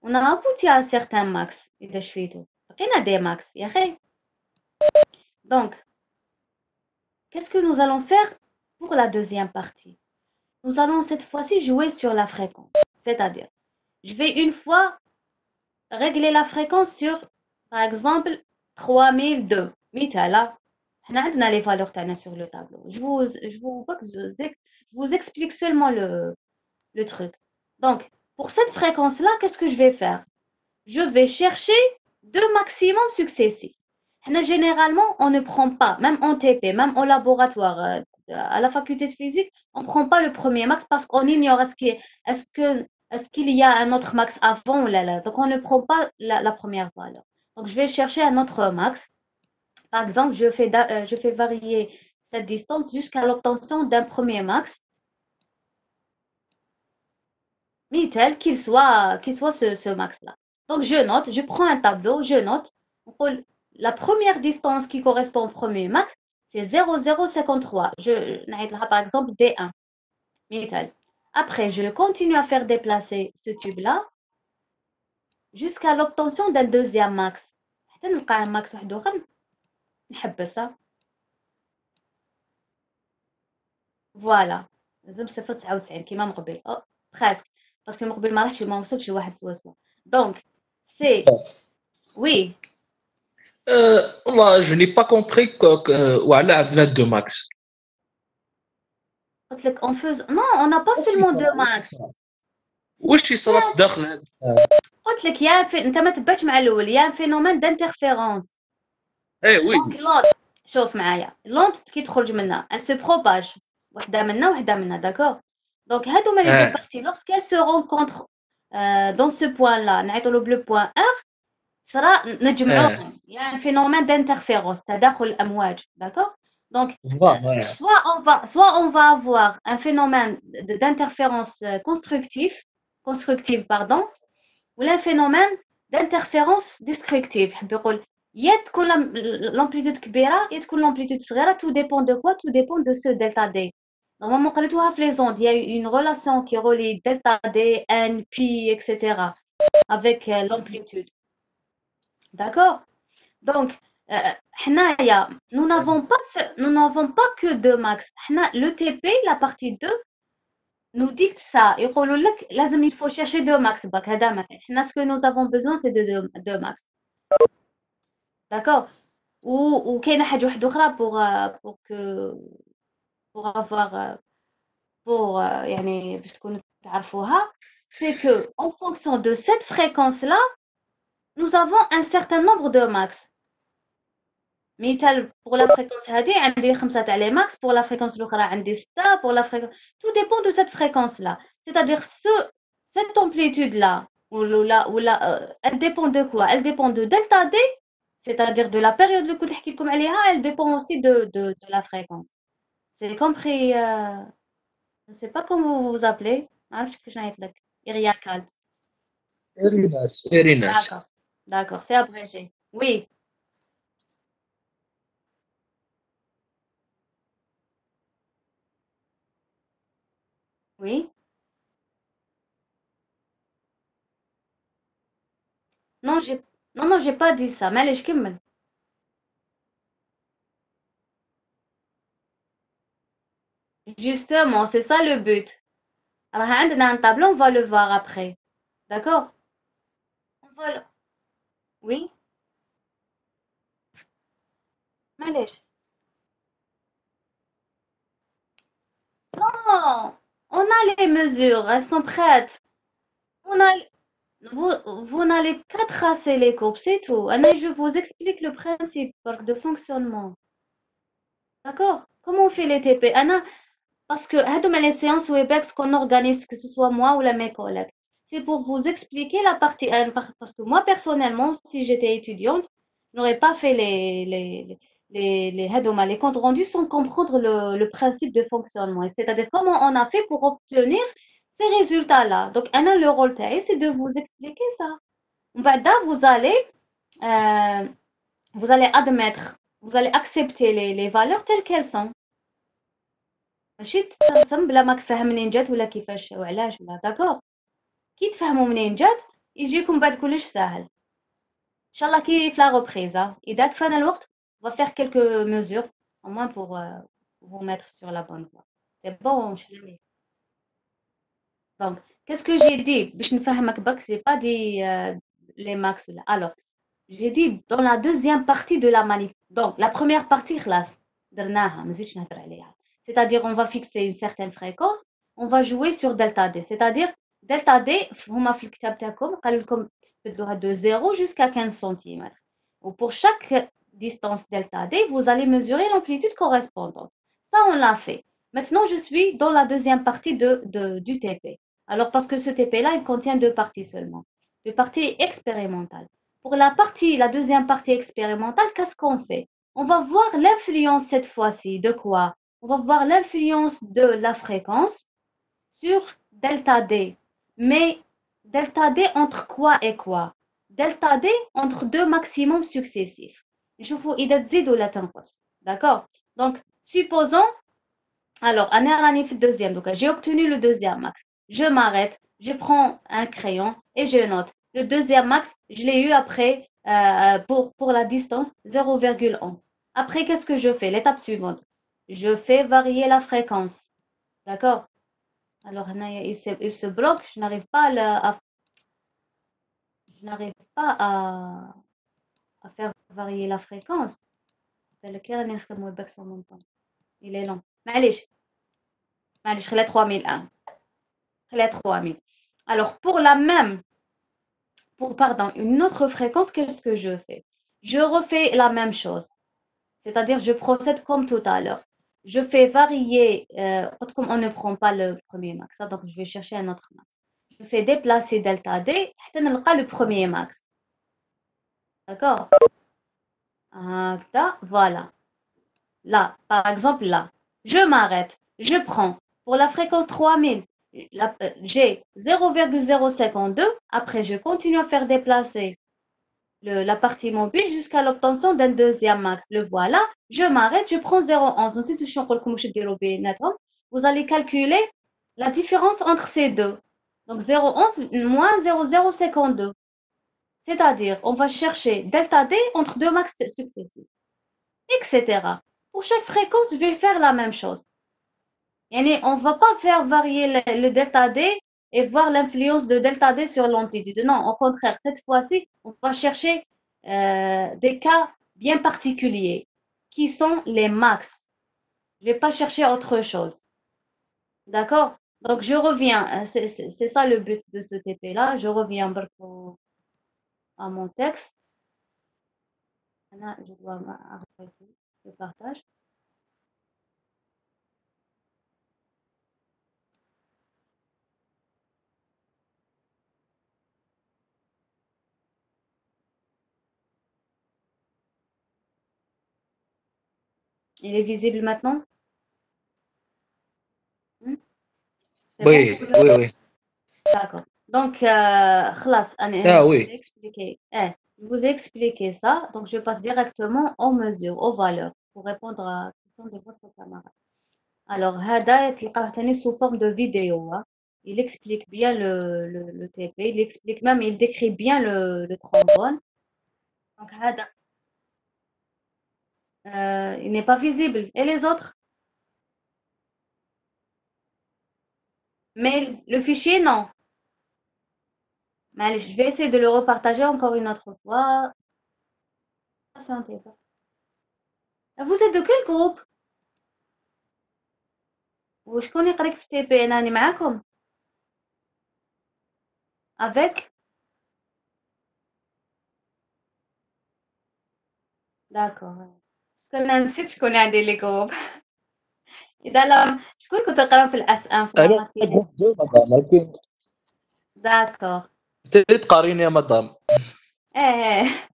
On a abouti à un certain max إذا شفيتو. لقينا des max يا أخي. Donc, qu'est-ce que nous allons faire pour la deuxième partie? Nous allons cette fois-ci jouer sur la fréquence. C'est-à-dire, je vais une fois régler la fréquence sur, par exemple, 3002. مثالا On a les valeurs تاعنا sur le tableau. Je vous explique seulement le truc. Donc, pour cette fréquence-là, qu'est-ce que je vais faire? Je vais chercher deux maximums successifs. Généralement, on ne prend pas, même en TP, même au laboratoire, à la faculté de physique, on ne prend pas le premier max parce qu'on ignore est-ce qu'il y a un autre max avant ou là. Donc, on ne prend pas la première valeur. Donc, je vais chercher un autre max. Par exemple, je fais varier cette distance jusqu'à l'obtention d'un premier max, mais tel qu'il soit ce max-là. Donc, je note, je prends un tableau, je note. La première distance qui correspond au premier max, c'est 0,053. Par exemple, D1. مثال. Après, je continue à faire déplacer ce tube-là jusqu'à l'obtention d'un deuxième max. حتى نلقى un max واحد آخر نحبسها. فوالا لازم 0,99 كيما من قبل بريسك باسكو من قبل ما وصلتش لواحد سوا سوا دونك سي وي والله je n'ai pas compris وعلى عندنا دو ماكس. قلت لك اون فوز نو اون n'a pas واش seulement يصرا deux واش max. يصرا واش يصرا في داخل هذا؟ قلت لك انت ما تبعتش مع الاول يا فينومين دانترفيرونس. اي وي. دونك لونت شوف معايا لونت كي تخرج منها elle se propage وحده منا وحده منا داكور. دونك هادوما لي دو اه بارتي lorsqu'elles se rencontrent dans ce point là نعيطوا له بلو بوين صرا اه نجمعوهم يعني phénomène d'interférence تداخل الأمواج d'accord. donc فوالا. soit on va avoir un phénomène d'interférence constructive pardon ou un phénomène d'interférence destructive حب يقول يا تكون l'amplitude كبيرة يا تكون l'amplitude صغيرة tout dépend de quoi tout dépend de ce delta D. Normalement قريتوها في les ondes il y a une relation qui relie delta D N pi etc avec l'amplitude. D'accord. Donc, nous n'avons pas que deux max. Le TP, la partie 2, nous dicte ça. Il faut chercher deux max. Ce que nous avons besoin, c'est de deux max. D'accord. Ou qu'il y ait une chose autre pour avoir, يعني باش تكونوا تعرفوها, c'est que en fonction de cette fréquence-là, nous avons un certain nombre de max. مثال pour la fréquence هذه عندي 5 تاع les max, pour la fréquence الأخرى عندي 6, pour la fréquence tout dépend de cette fréquence là, c'est-à-dire cette amplitude là elle dépend de quoi? Elle dépend de delta D, c'est-à-dire de la période اللي كنت نحكي لكم عليها. Elle dépend aussi de la fréquence. C'est compris. Je sais pas comment vous vous appelez. ما عرفتش كيفاش نعيط لك. Iriakal. اريناس اريناس. D'accord. D'accord, c'est abrégé. Oui, oui. Non, j'ai pas dit ça. معليش كمل. Justement, c'est ça le but. Alors, عندنا un tableau, on va le voir après. D'accord? On va le- Oui, معليش. Non, on a les mesures, elles sont prêtes. On a, vous n'allez qu'à tracer les courbes, c'est tout. Je vous explique le principe de fonctionnement. D'accord? Comment on fait les TP? Parce que les séances Webex qu'on organise, que ce soit moi ou mes collègues, c'est pour vous expliquer la partie 1. Parce que moi, personnellement, si j'étais étudiante, je n'aurais pas fait les comptes rendus sans comprendre le principe de fonctionnement. C'est-à-dire comment on a fait pour obtenir ces résultats-là. Donc, le rôle taillé, c'est de vous expliquer ça. بعد euh, vous allez admettre, vous allez accepter les valeurs telles qu'elles sont. ماشي ترسم بلا ماك فاهم منين جات ولا كيفاش وعلاش ولا داكور. كي تفهموا منين جات يجيكم بعد كلش ساهل ان شاء الله كيف لا ريبريز. اذا كفانا الوقت on va faire quelques mesures au moins pour vous mettre sur la bonne voie. C'est bon شلمي. Donc qu'est-ce que j'ai dit باش نفهمك برك. j'ai pas dit les max là. Alors j'ai dit dans la deuxième partie de la manip. Donc la première partie خلاص درناها ما نزيدش نهضر عليها. C'est-à-dire on va fixer une certaine fréquence, on va jouer sur delta D. C'est-à-dire delta D هما في الكتاب تاعكم قالوا لكم تبدلوها de 0 jusqu'à 15 centimètres. Ou pour chaque distance delta D, vous allez mesurer l'amplitude correspondante. Ça, on l'a fait. Maintenant, je suis dans la deuxième partie du TP. Alors, parce que ce TP-là, il contient deux parties seulement. Deux parties expérimentales. Pour la deuxième partie expérimentale, qu'est-ce qu'on fait? On va voir l'influence cette fois-ci de quoi? On va voir l'influence de la fréquence sur delta D. Mais delta D entre quoi et quoi? Delta D entre deux maximums successifs. نشوفوا إذا تزيد ولا تنقص. D'accord? Donc, supposons, alors, أنا راني في الدeuxième, donc j'ai obtenu le deuxième max. Je m'arrête, je prends un crayon et je note. Le deuxième max, je l'ai eu après, pour la distance, 0,11. Après, qu'est-ce que je fais? L'étape suivante. Je fais varier la fréquence. D'accord? Alors, il se bloque, je n'arrive pas à faire varier la fréquence. Il est long. معليش خليها 3001. خليها 3000. Alors, pardon, une autre fréquence, qu'est-ce que je fais? Je refais la même chose. C'est-à-dire, je procède comme tout à l'heure. Je fais varier, comme on ne prend pas le premier max, donc je vais chercher un autre max. Je fais déplacer delta D, le premier max. D'accord? Voilà. Là, par exemple, là, je m'arrête, je prends. Pour la fréquence 3000, j'ai 0,052. Après, je continue à faire déplacer la partie mobile jusqu'à l'obtention d'un deuxième max. Le voilà, je m'arrête, je prends 0,11. Ensuite, vous allez calculer la différence entre ces deux. Donc 0,11 moins 0,052. C'est-à-dire, on va chercher delta D entre deux max successifs, etc. Pour chaque fréquence, je vais faire la même chose. Yani, on ne va pas faire varier le delta D et voir l'influence de delta D sur l'amplitude. Non, au contraire, cette fois-ci, on va chercher des cas bien particuliers qui sont les max. Je ne vais pas chercher autre chose. D'accord? Donc, je reviens. C'est ça le but de ce TP-là. Je reviens à mon texte. Là, je dois arrêter le partage. Il est visible maintenant? Hmm? C'est bon? Oui, oui, oui. D'accord. Donc, خلاص, Ah je vous ai oui. expliqué. Je vous ai expliqué ça. Donc, je passe directement aux mesures, aux valeurs, pour répondre à la question de votre camarade. Alors, هذا تلقاه تاني sous forme de vidéo. Hein. Il explique bien le TP. Il explique même, il décrit bien le trombone. Donc, هذا, il n'est pas visible. Et les autres? Mais le fichier, non. Mais allez, je vais essayer de le repartager encore une autre fois. Patientez pas. Vous êtes de quel groupe? وشكون يقريك في تي بي؟ أناني معاكم avec. داكوغ باسكو أنا نسيت شكون عندي لي جروب. إذا لا شكون كنت تقراو في الأس ان في لا أنا ماتيني؟ جروب 2 مدام، ولكن داكوغ. أنت تقارين يا مدام. إيه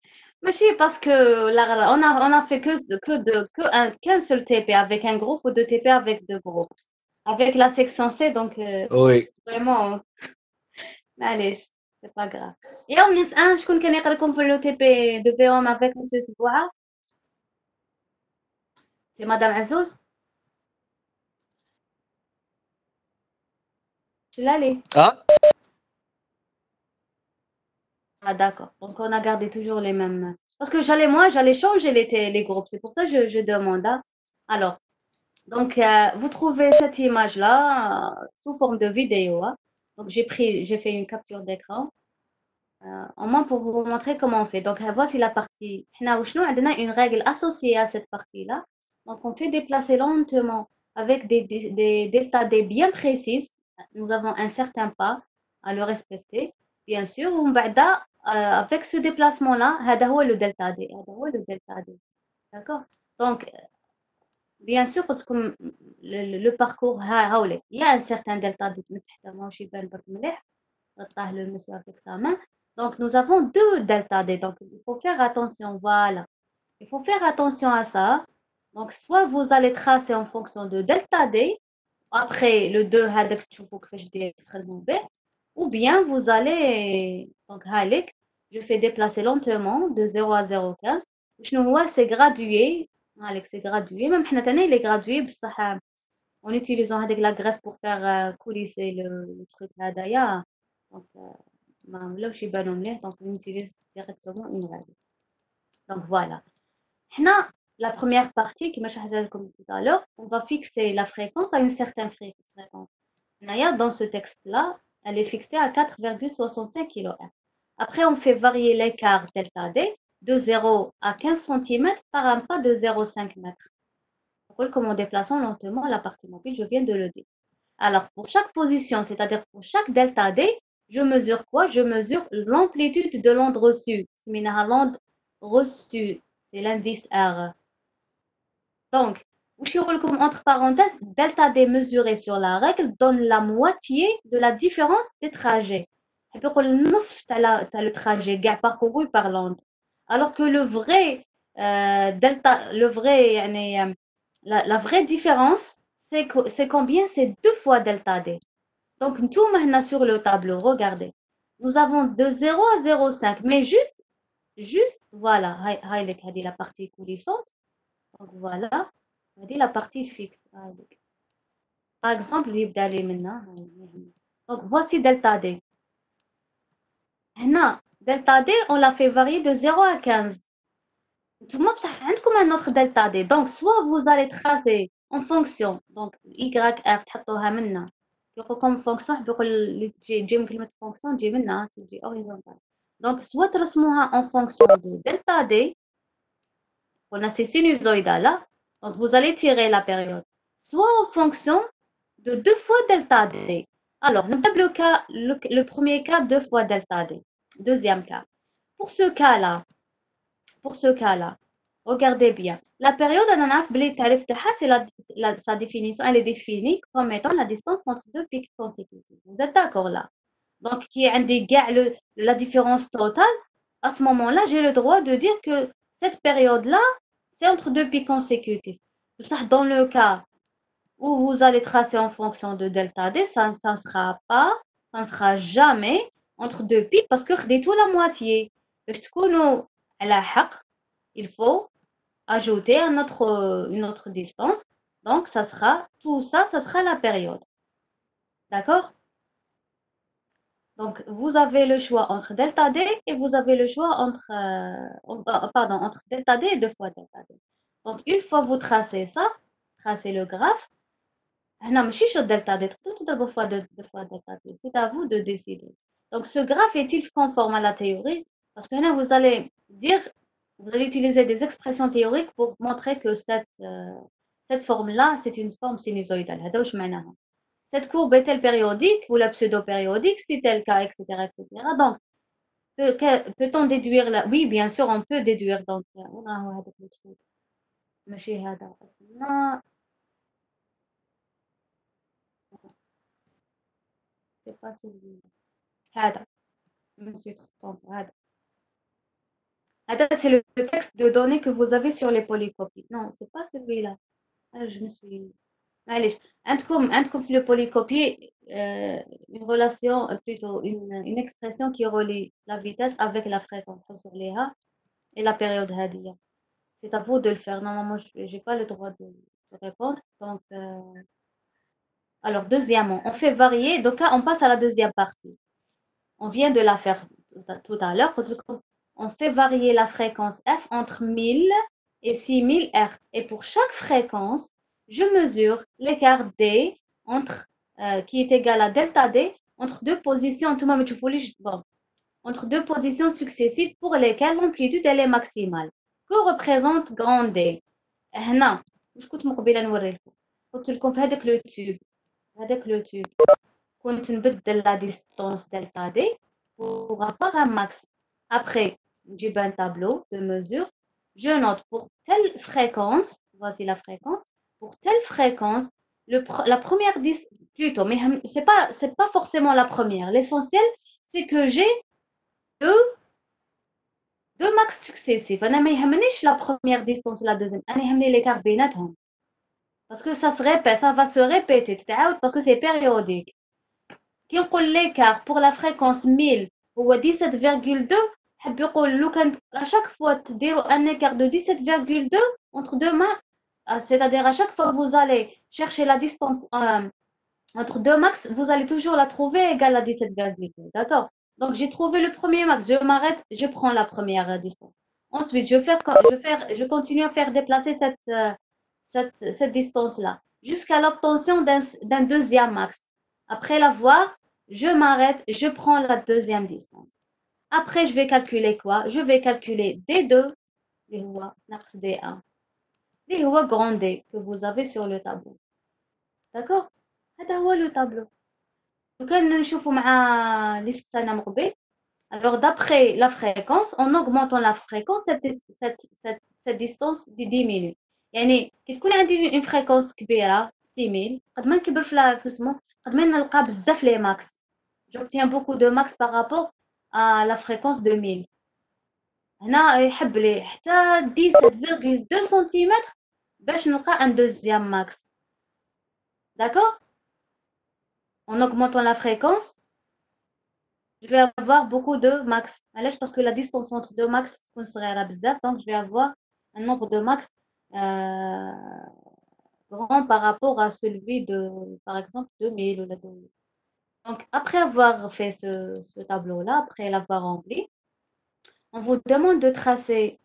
ماشي باسكو لا on a fait qu'un seul TP avec un groupe ou deux TP avec deux groupes. Avec la section C donc وي. vraiment معليش c'est pas grave. يوم نسأل شكون كان يقريكم في لو TP de VM avec monsieur سبوعة؟ c'est madame عزوز؟ شلالي؟ أه؟ Ah, d'accord. Donc, on a gardé toujours les mêmes. Parce que j'allais changer les groupes. C'est pour ça que je demande. Hein. Alors, donc, vous trouvez cette image-là sous forme de vidéo. Hein. Donc, j'ai fait une capture d'écran. Au moins pour vous montrer comment on fait. Donc, voici la partie. On a une règle associée à cette partie-là. Donc, on fait déplacer lentement avec des delta D bien précises. Nous avons un certain pas à le respecter. Bien sûr, avec ce déplacement-là, هذا هو le delta D. هذا هو le delta D. D'accord? Donc, bien sûr, comme le parcours, il y a un certain delta D. ماهوش يبان برك مليح. غطاه le monsieur avec sa main. Donc, nous avons deux delta D. Donc, il faut faire attention. Voilà. Il faut faire attention à ça. Donc, soit vous allez tracer en fonction de delta D, après le 2, هذاك تشوفوا كيفاش تخدموا به, ou bien vous allez, donc هالك, je fais déplacer lentement de 0 à 0,15. شنو هو c'est gradué, هالك c'est gradué, même حنا تاني il est gradué بصح en utilisant هذيك la graisse pour faire coulisser le truc هذايا. Donc ما ولاوش يبانوا مليح, donc on utilise directement une règle. Donc voilà. Maintenant, la première partie, qui m'a dit comme tout à l'heure, on va fixer la fréquence à une certaine fréquence. Dans ce texte-là, elle est fixée à 4,65 kHz. Après, on fait varier l'écart delta D de 0 à 15 cm par un pas de 0,5 m. Comme en déplaçant lentement la partie mobile, je viens de le dire. Alors, pour chaque position, c'est-à-dire pour chaque delta D, je mesure quoi? Je mesure l'amplitude de l'onde reçue. C'est l'onde reçue, c'est l'indice R. Donc, entre parenthèses, delta D mesuré sur la règle donne la moitié de la différence des trajets. Le trajet parcouru par l'onde. Alors que le vrai la vraie différence, c'est combien? C'est 2 fois delta D. Donc, tout maintenant sur le tableau, regardez. Nous avons de 0 à 0,5, mais juste, voilà, la partie coulissante. Donc, voilà. On dit la partie fixe. Par exemple, donc voici delta D. Delta D, on l'a fait varier de 0 à 15. Tout le monde a un autre delta D. Donc, soit vous allez tracer en fonction, donc YF, comme fonction, fonction, horizontale. Donc, soit ترسموها en fonction de delta D, on a ces sinusoïdes là. Donc, vous allez tirer la période. Soit en fonction de 2 fois delta D. Alors, nous avons le premier cas, 2 fois delta D. Deuxième cas. Pour ce cas-là, regardez bien. La période, c'est sa définition, elle est définie comme étant la distance entre deux pics consécutifs. Vous êtes d'accord là? Donc, qui indique la différence totale, à ce moment-là, j'ai le droit de dire que cette période-là, c'est entre deux pics consécutifs. Dans le cas où vous allez tracer en fonction de delta D, ça ne sera jamais entre deux pics parce que c'est tout la moitié. Il faut ajouter une autre distance. Donc, tout ça, ça sera la période. D'accord? Donc, vous avez le choix entre delta D et vous avez le choix entre delta D et 2 fois delta D. Donc, une fois vous tracez ça, tracez le graphe, delta D, deux fois delta D. C'est à vous de décider. Donc, ce graphe est-il conforme à la théorie? Parce que là, vous allez utiliser des expressions théoriques pour montrer que cette forme-là, c'est une forme sinusoïdale. Cette courbe est-elle périodique ou la pseudo-périodique? Si tel cas, etc., etc. Donc, peut-on déduire là? Oui, bien sûr, on peut déduire. Donc, on a le truc. C'est pas celui-là. Je me suis trompée. C'est le texte de données que vous avez sur les polycopies. Non, c'est pas celui-là. Je me suis. Allez, عندكم في le polycopier une relation, plutôt une expression qui relie la vitesse avec la fréquence et la période هذه. C'est à vous de le faire. Normalement, je n'ai pas le droit de répondre. Donc, alors, deuxièmement, on fait varier. Donc là, on passe à la deuxième partie. On vient de la faire tout à l'heure. On fait varier la fréquence F entre 1000 et 6000 Hz. Et pour chaque fréquence, je mesure l'écart D qui est égal à delta D entre deux positions. Entre deux positions successives pour lesquelles l'amplitude elle est maximale. Que représente grand D? هنا واش كنت مقبله نوري لكم؟ قلت لكم في هذاك لو تيوب كنت نبدل لا ديستونس دلتا دي pour avoir un max. Après, نجيب un tableau de mesure. Je note pour telle fréquence, voici la fréquence. Pour telle fréquence, la première plutôt, mais c'est pas forcément la première. L'essentiel, c'est que j'ai deux, deux max successifs. أنا ما يهمنيش la première distance ou la deuxième. أنا يهمني l'écart بيناتهم. Parce que ça se répète, ça va se répéter. تتعاود parce que c'est périodique. كي نقول l'écart pour la fréquence 1000 هو 17,2 حب يقول لو كان à chaque fois تديروا un écart de 17,2 entre deux max, c'est-à-dire à chaque fois vous allez chercher la distance entre deux max, vous allez toujours la trouver égale à 17,2, d'accord? Donc j'ai trouvé le premier max, je m'arrête, je prends la première distance. Ensuite, je continue à faire déplacer cette distance-là jusqu'à l'obtention d'un deuxième max. Après l'avoir, je m'arrête, je prends la deuxième distance. Après, je vais calculer quoi? Je vais calculer D2, les rois, D1, les rois grand D que vous avez sur le tableau. D'accord? هذا هو le tableau. لو كان نشوفوا مع اللي سقسانا من قبل. Alors, d'après la fréquence, en augmentant la fréquence, cette distance diminue. يعني كي تكون عندي une fréquence كبيرة 6000 قد ما نكبر في اسمه قد ما نلقى بزاف لي ماكس. J'obtiens beaucoup de max par rapport à la fréquence de 1000. هنا يحب لي حتى 17,2 سنتيمتر باش نلقى un deuxième max. D'accord? En augmentant la fréquence, je vais avoir beaucoup de max. Parce que la distance entre deux max sera bizarre, donc je vais avoir un nombre de max grand par rapport à celui de, par exemple, 2000 ou la 2000. Donc, après avoir fait ce tableau-là, après l'avoir rempli, on vous demande de tracer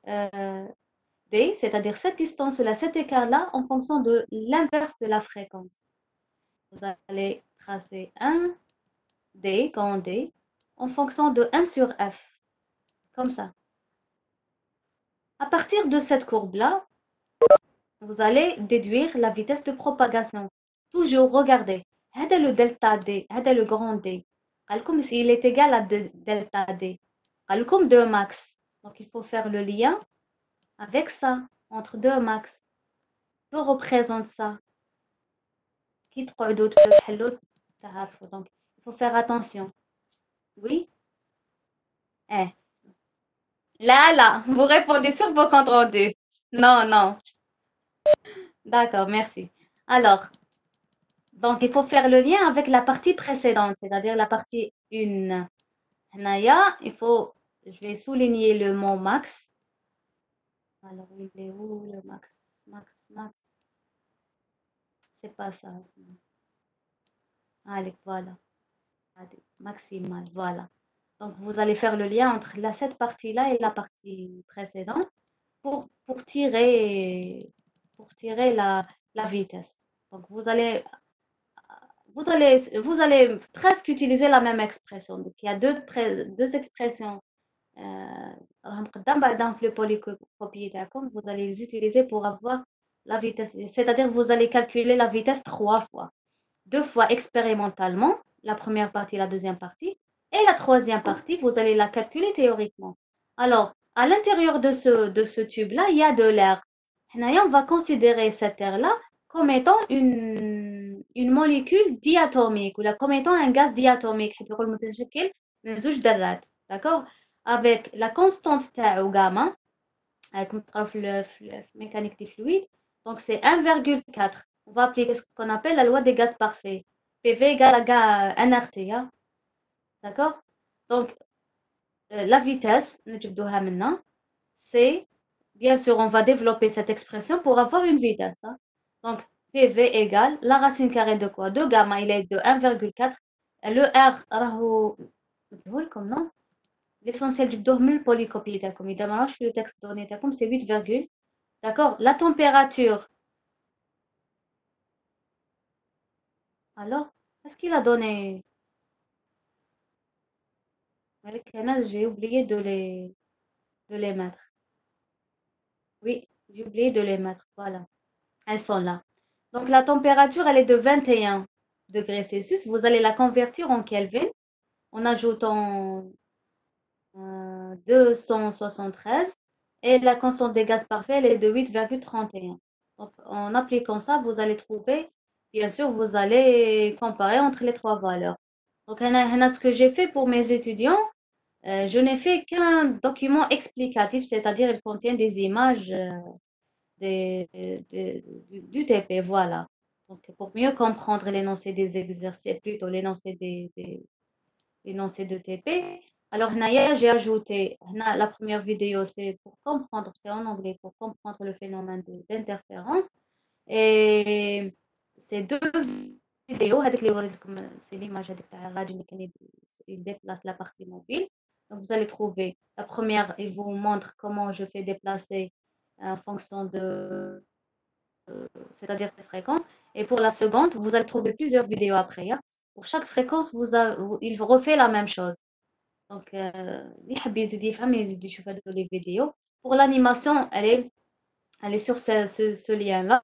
D, c'est-à-dire cette distance-là, cet écart-là, en fonction de l'inverse de la fréquence. Vous allez tracer un D, grand D, en fonction de 1 sur F, comme ça. À partir de cette courbe-là, vous allez déduire la vitesse de propagation. Toujours, regardez. هذا le delta D, هذا le grand D. قالكم s'il est égal à delta D. قالكم 2 max. Donc, il faut faire le lien avec ça, entre 2 max. Que représente ça? كي تقعدوا تحلوا تعرفوا. Donc, il faut faire attention. Oui? Eh. Là, vous répondez sur vos comptes rendus. Non, non. D'accord, merci. Alors, donc il faut faire le lien avec la partie précédente, c'est-à-dire la partie 1. Naya, je vais souligner le mot max. Alors, il est où le max? Max, max. C'est pas ça. Allez, voilà. Allez, maximal, voilà. Donc, vous allez faire le lien entre cette partie-là et la partie précédente pour tirer la vitesse. Donc, vous allez presque utiliser la même expression. Donc, il y a deux expressions. راهم قدام بعضهم في le polycopier تاعكم. Vous allez les utiliser pour avoir la vitesse. C'est-à-dire vous allez calculer la vitesse 3 fois. 2 fois expérimentalement, la première partie, la deuxième partie. Et la troisième partie, vous allez la calculer théoriquement. Alors, à l'intérieur de ce tube-là, il y a de l'air. On va considérer cet air-là comme étant une molécule diatomique ou comme étant un gaz diatomique. D'accord? Avec la constante gamma, avec la mécanique des fluides, donc c'est 1,4. On va appliquer ce qu'on appelle la loi des gaz parfaits. PV égale à nRT. Hein? D'accord? Donc, la vitesse, maintenant, c'est, bien sûr, on va développer cette expression pour avoir une vitesse. Hein? Donc, PV égale la racine carrée de quoi? De gamma, il est de 1,4. Le R, comme non? L'essentiel du le polycopie تاعكم. إذا ما راهش في le texte donné تاعكم c'est 8, d'accord? La température. Alors, est-ce qu'il a donné? J'ai oublié de les mettre. Oui, j'ai oublié de les mettre. Voilà. Elles sont là. Donc la température, elle est de 21 degrés Celsius. Vous allez la convertir en Kelvin en ajoutant 273 et la constante des gaz parfaits, elle est de 8,31. Donc en appliquant ça, vous allez trouver, bien sûr, vous allez comparer entre les trois valeurs. Donc, ce que j'ai fait pour mes étudiants, je n'ai fait qu'un document explicatif, c'est-à-dire il contient des images du TP, voilà. Donc, pour mieux comprendre l'énoncé des exercices, plutôt l'énoncé l'énoncé de TP. Alors, Naya, j'ai ajouté, la première vidéo, c'est pour comprendre, c'est en anglais, pour comprendre le phénomène d'interférence. Et ces deux vidéos, c'est l'image avec la radio mécanique, il déplace la partie mobile. Donc, vous allez trouver, la première, il vous montre comment je fais déplacer en fonction de, c'est-à-dire des fréquences. Et pour la seconde, vous allez trouver plusieurs vidéos après, hein. Pour chaque fréquence, il refait la même chose. Donc, اللي يحب يزيد يفهم يزيد يشوف هذوك les vidéos. Pour l'animation, elle est sur ce lien-là.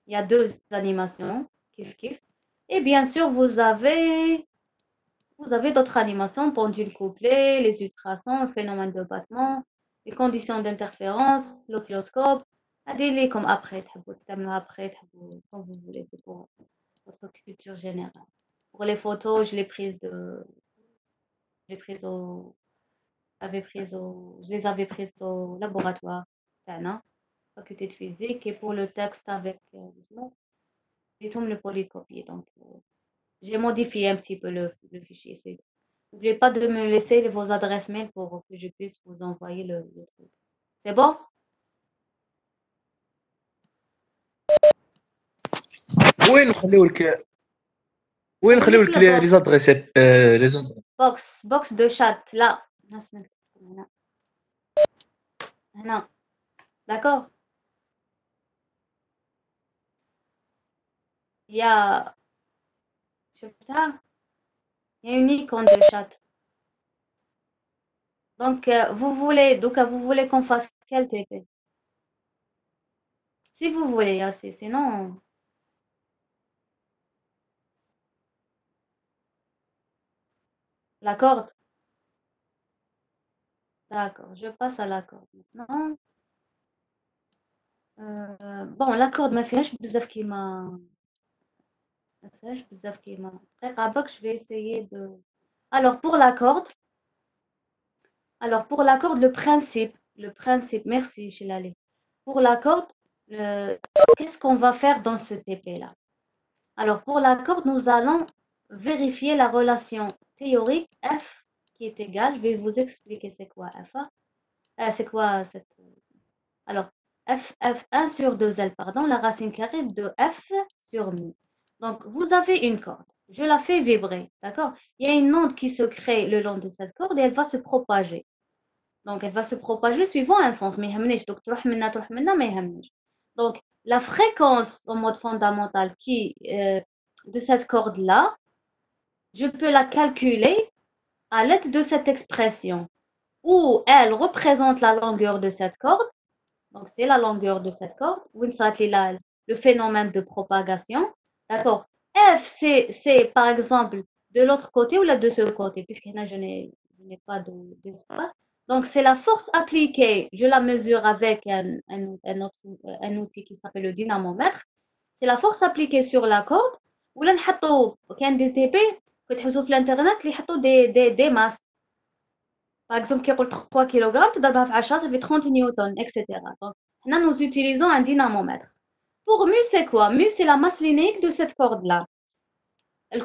Il y a deux animations, kiff kiff. Et bien sûr, vous avez d'autres animations, pendule couplée, les ultrasons, le phénomène de battement, les conditions d'interférence, l'oscilloscope. Adélie comme après, après, comme vous voulez, c'est pour votre culture générale. Pour les photos, je les prises je les avais prises au laboratoire, تاعنا, faculté de physique, et pour le texte avec, j'ai tout le polycopier, donc j'ai modifié un petit peu le fichier. N'oubliez pas de me laisser vos adresses mail pour que je puisse vous envoyer le truc. C'est bon? وين نخليو لك وين خليه نخليو في لك لي البوكس. زادريسات لي زادريس. بوكس دو شات لا. هنا هنا. D'accord? Il y a, شفتها? Il y a une icône de chat. Donc, vous voulez qu'on fasse quel TP? Si vous voulez, hein, sinon, la corde. D'accord, je passe à la corde maintenant. Bon, la corde ما فيهاش بزاف كيما ما فيهاش بزاف كيما دقيقة عباك je vais essayer de. Alors pour la corde, le principe, merci Chilali. Pour la corde, qu'est-ce qu'on va faire dans ce TP-là? Alors pour la corde, nous allons vérifier la relation théorique F qui est égale, je vais vous expliquer c'est quoi F. C'est quoi cette. Alors, F1 sur 2L, pardon, la racine carrée de F sur mu. Donc, vous avez une corde. Je la fais vibrer, d'accord? Il y a une onde qui se crée le long de cette corde et elle va se propager. Donc, elle va se propager suivant un sens. Donc, la fréquence en mode fondamental de cette corde-là, je peux la calculer à l'aide de cette expression où elle représente la longueur de cette corde. Donc, c'est la longueur de cette corde. Le phénomène de propagation. D'accord. F, c'est par exemple de l'autre côté ou là de ce côté, puisque là, je n'ai pas d'espace. Donc, c'est la force appliquée. Je la mesure avec un outil qui s'appelle le dynamomètre. C'est la force appliquée sur la corde. Ou là, كان des TP que تحوسوا في الانترنت اللي يحطوا des masses. Par exemple, qui roule 3 kg, tu dois faire 10, ça fait 30 newtons, etc. Donc, là, nous utilisons un dynamomètre. Pour mu, c'est quoi? Mu, c'est la masse linéaire de cette corde-là. Elle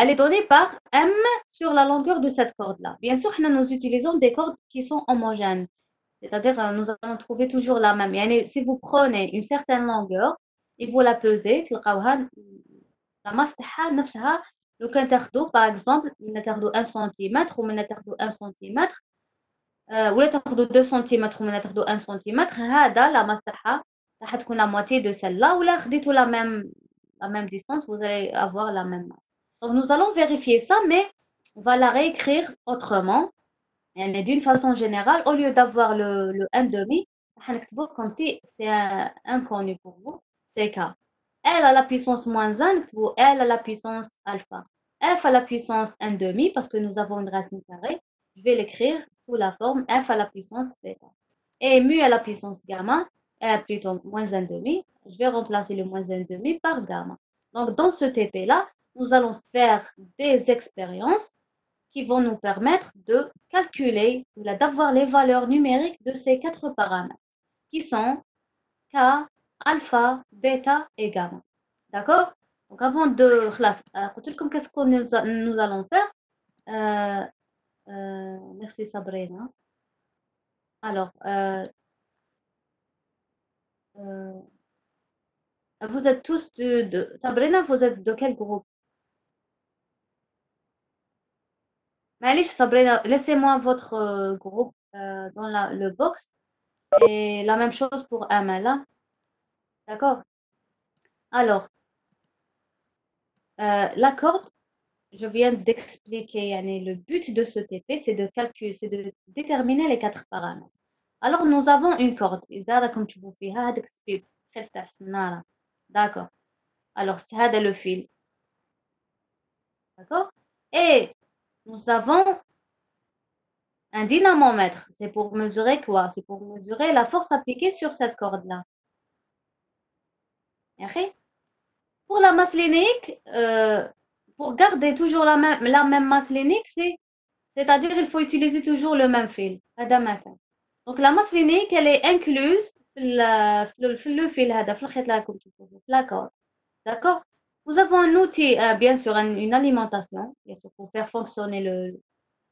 est donnée par M sur la longueur de cette corde-là. Bien sûr, nous utilisons des cordes qui sont homogènes. C'est-à-dire, nous allons trouver toujours la même. Si vous prenez une certaine longueur et vous la pesez, la masse نفسها لو كان تاخدو par exemple من تاخدو 1 سنتيمتر ومن تاخدو 1 سنتيمتر ولا تاخدو 2 سنتيمتر ومن تاخدو 1 سنتيمتر هذا لا ماس تاعها راح تكون لا موitié de celle-là ولا خديتو la même distance vous allez avoir la même masse. Donc nous allons vérifier ça mais on va la réécrire autrement. Elle est d'une façon générale au lieu d'avoir le 1 demi هنكتبه comme si c'est inconnu pour vous, c'est K. L à la puissance moins 1, نكتبه L à la puissance alpha. F à la puissance 1 demi, parce que nous avons une racine carrée, je vais l'écrire sous la forme F à la puissance bêta. Et mu à la puissance gamma, plutôt moins 1 demi, je vais remplacer le moins 1 demi par gamma. Donc, dans ce TP-là, nous allons faire des expériences qui vont nous permettre de calculer, d'avoir les valeurs numériques de ces quatre paramètres, qui sont K, alpha, bêta et gamma. D'accord? Donc avant de classe, qu'est-ce que nous allons faire? Euh, merci Sabrina. Alors, euh, vous êtes tous Sabrina, vous êtes de quel groupe? Allez, Sabrina, laissez-moi votre groupe dans le box. Et la même chose pour Amala. D'accord? Alors, la corde, je viens d'expliquer, yani, le but de ce TP, c'est de calculer, c'est de déterminer les quatre paramètres. Alors, nous avons une corde. comme tu vous fais, d'accord. Alors, c'est le fil. D'accord? Et nous avons un dynamomètre. C'est pour mesurer quoi? C'est pour mesurer la force appliquée sur cette corde-là. Ok? Pour la masse linéique, pour garder toujours la même masse linéique, c'est-à-dire il faut utiliser toujours le même fil. Donc la masse linéique, elle est incluse في le fil هذا في الخيط là comme tu peux voir, la corde. D'accord? Nous avons un outil, bien sûr, une alimentation, bien sûr, pour faire fonctionner le,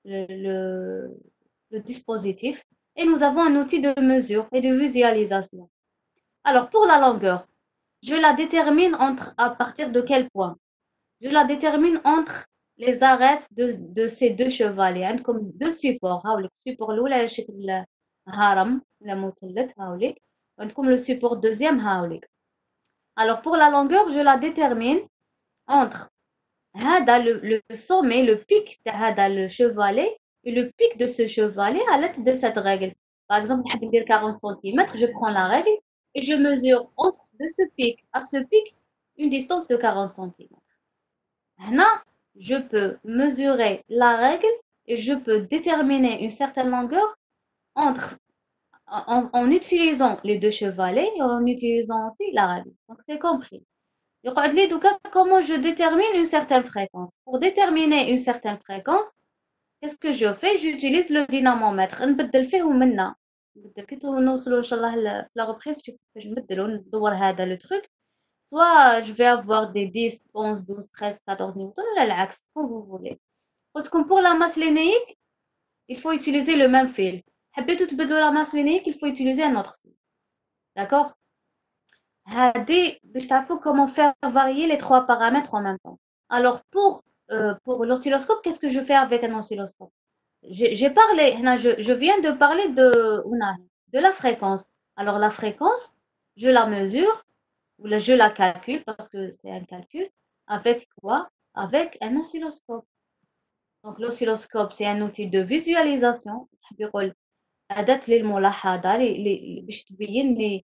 le, le dispositif. Et nous avons un outil de mesure et de visualisation. Alors, pour la longueur, je la détermine à partir de quel point? Je la détermine entre les arêtes de ces deux chevalets. عندكم deux supports. هاوليك support الأولى على شكل هرم ولا مثلث هاوليك. وعندكم le support deuxième هاوليك. Alors pour la longueur, je la détermine entre هذا le sommet, le pic de هذا le chevalet et le pic de ce chevalet à l'aide de cette règle. Par exemple, نحب ندير 40 cm, je prends la règle et je mesure entre de ce pic à ce pic une distance de 40 cm. Maintenant, je peux mesurer la règle et je peux déterminer une certaine longueur en utilisant les deux chevalets et en utilisant aussi la règle. Donc, c'est compris. يقعد لي دوكا comment je détermine une certaine fréquence. Pour déterminer une certaine fréquence, qu'est-ce que je fais? J'utilise le dynamomètre. نبدل فيه ومنا. نبدل كي نوصلوا إن شاء الله la reprise تشوفوا كيفاش نبدلوا ندور هذا le truc. Soit je vais avoir des 10, 11, 12, 13, 14 newtons, ou l'axe, comme vous voulez. Comme pour la masse linéique, il faut utiliser le même fil. حبيتوا تبدلوا la masse linéique, il faut utiliser un autre fil. D'accord? هادي باش تعرفوا comment faire varier les trois paramètres en même temps. Alors pour l'oscilloscope, qu'est-ce que je fais avec un oscilloscope? J'ai parlé, je viens de parler de la fréquence. Alors la fréquence, je la mesure, ou je la calcule parce que c'est un calcul. Avec quoi? Avec un oscilloscope. Donc l'oscilloscope, c'est un outil de visualisation. بيقول أداة للملاحظة باش تبين لي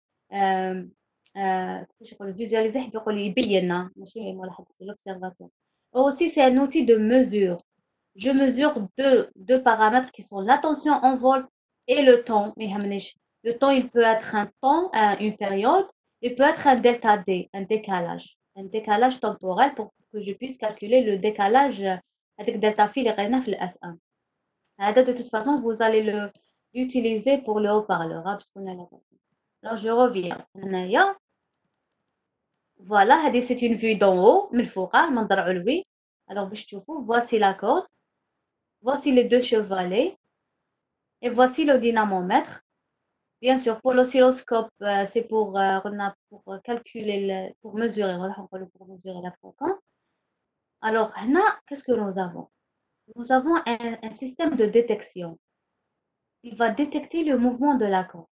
كيفاش يقولوا visualiser بيقول يبين لنا ماشي ملاحظة c'est l'observation. Aussi c'est un outil de mesure. Je mesure deux paramètres qui sont la tension en vol et le temps. Le temps, il peut être un temps, une période, il peut être un delta D, un décalage temporel pour que je puisse calculer le décalage avec delta phi اللي قريناه في الS1. De toute façon, vous allez l'utiliser pour le haut-parleur, hein, puisqu'on a la. Alors, je reviens. Voilà, c'est une vue d'en haut, من الفوق, منظر علوي. Alors, باش تشوفوا, voici la corde, voici les deux chevalets, et voici le dynamomètre. Bien sûr, pour l'oscilloscope, c'est pour calculer, pour mesurer, voilà, pour mesurer la fréquence. Alors, qu'est-ce que nous avons? Nous avons un système de détection. Il va détecter le mouvement de la corde.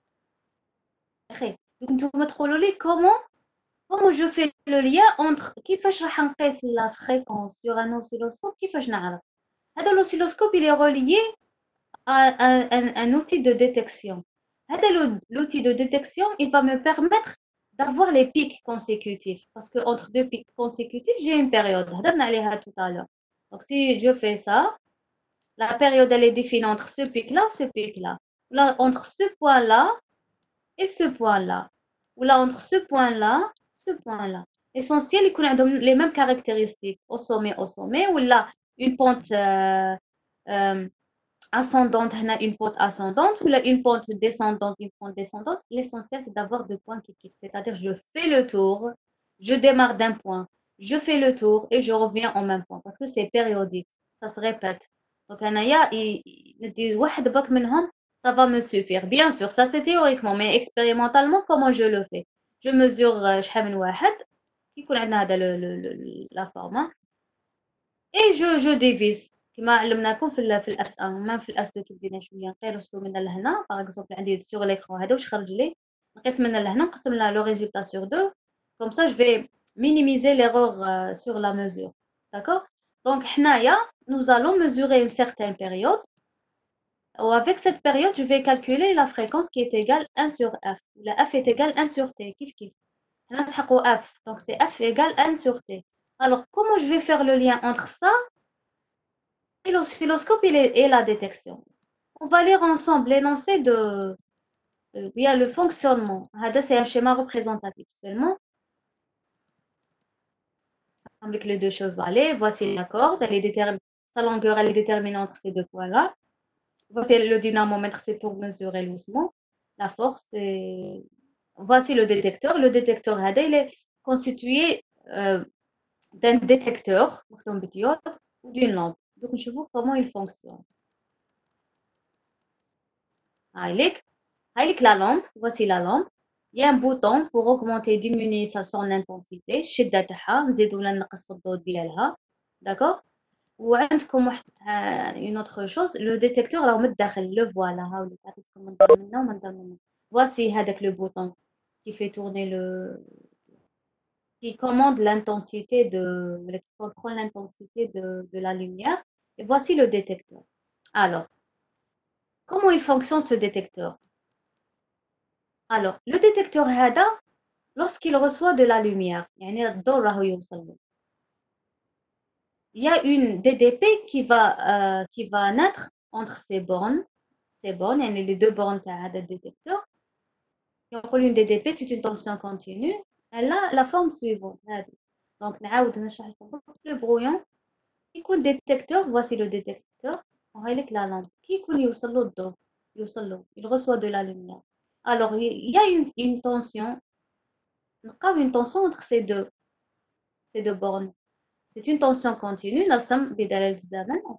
Donc, نتوما تقولوا لي comment je fais le lien entre كيفاش راح نقيس la fréquence sur un oscilloscope كيفاش نعرف هذا l'oscilloscope il est relié à un outil de détection. L'outil de détection, il va me permettre d'avoir les pics consécutifs. Parce que entre deux pics consécutifs, j'ai une période. هضرنا عليها tout à l'heure. Donc, si je fais ça, la période, elle est définie entre ce pic-là ou ce pic-là. Là, entre ce point-là et ce point-là. Ou là, entre ce point-là, ce point-là. Essentiel, ils ont les mêmes caractéristiques au sommet, ou là, une pente euh, ascendante, une pente ascendante, ou là, une pente descendante. L'essentiel, c'est d'avoir deux points qui quittent. C'est-à-dire, je fais le tour, je démarre d'un point, je fais le tour et je reviens au même point parce que c'est périodique, ça se répète. Donc, ça va me suffire. Bien sûr, ça c'est théoriquement, mais expérimentalement, comment je le fais? Je mesure شحال من واحد كيكون عندنا هذا la forme hein. Et je divise كما علمناكم في الاس 1 ما في الاس 2 كي بدينا شويه نقيرسو من لهنا باغ اكزومبل عندي سور ليكرون هذا واش خرج لي نقيس من لهنا نقسم لو résultat sur 2 comme ça je vais minimiser l'erreur sur la mesure d'accord donc حنايا nous allons mesurer une certaine période avec cette période je vais calculer la fréquence qui est égale 1 sur f la f est égale 1 sur t كيف كيف حنا نسحقوا f donc c'est f égale 1 sur t alors comment je vais faire le lien entre ça et l'oscilloscope et la détection. On va lire ensemble l'énoncé de bien le fonctionnement. C'est un schéma représentatif seulement. Avec les deux chevalets, voici la corde, sa longueur elle est déterminée entre ces deux points-là. Voici le dynamomètre, c'est pour mesurer le mouvement, la force. Voici le détecteur. Le détecteur, il est constitué d'un détecteur, ou d'une lampe. Donc, je vois comment il fonctionne. Avec la lampe, voici la lampe. Il y a un bouton pour augmenter et diminuer son intensité. الشدة تاعها نزيد ولا نقص في الضوء ديالها. D'accord? وعندكم واحد une autre chose, le détecteur راهو من الداخل, le voilà. هاوليك عطيتكم منظر منه ومنظر منه. Voici هذاك le bouton qui fait tourner qui commande l'intensité qui contrôle l'intensité de la lumière. Et voici le détecteur. Alors, comment il fonctionne ce détecteur? Alors, le détecteur هذا lorsqu'il reçoit de la lumière, يعني الضوء راهو يوصل له. Il y a une DDP qui va naître entre ces bornes, يعني les deux bornes تاع هذا الديتكتور. يقول une DDP c'est une tension continue. Elle a la forme suivante هذه. Donc نعاود نشرح لكم le brouillon. يكون détecteur, voici le détecteur. وهاي لك la lampe. كي يكون يوصل له الضوء, يوصل له, il reçoit de la lumière. Alors il y a une tension. Une tension entre ces deux bornes. C'est une tension continue, en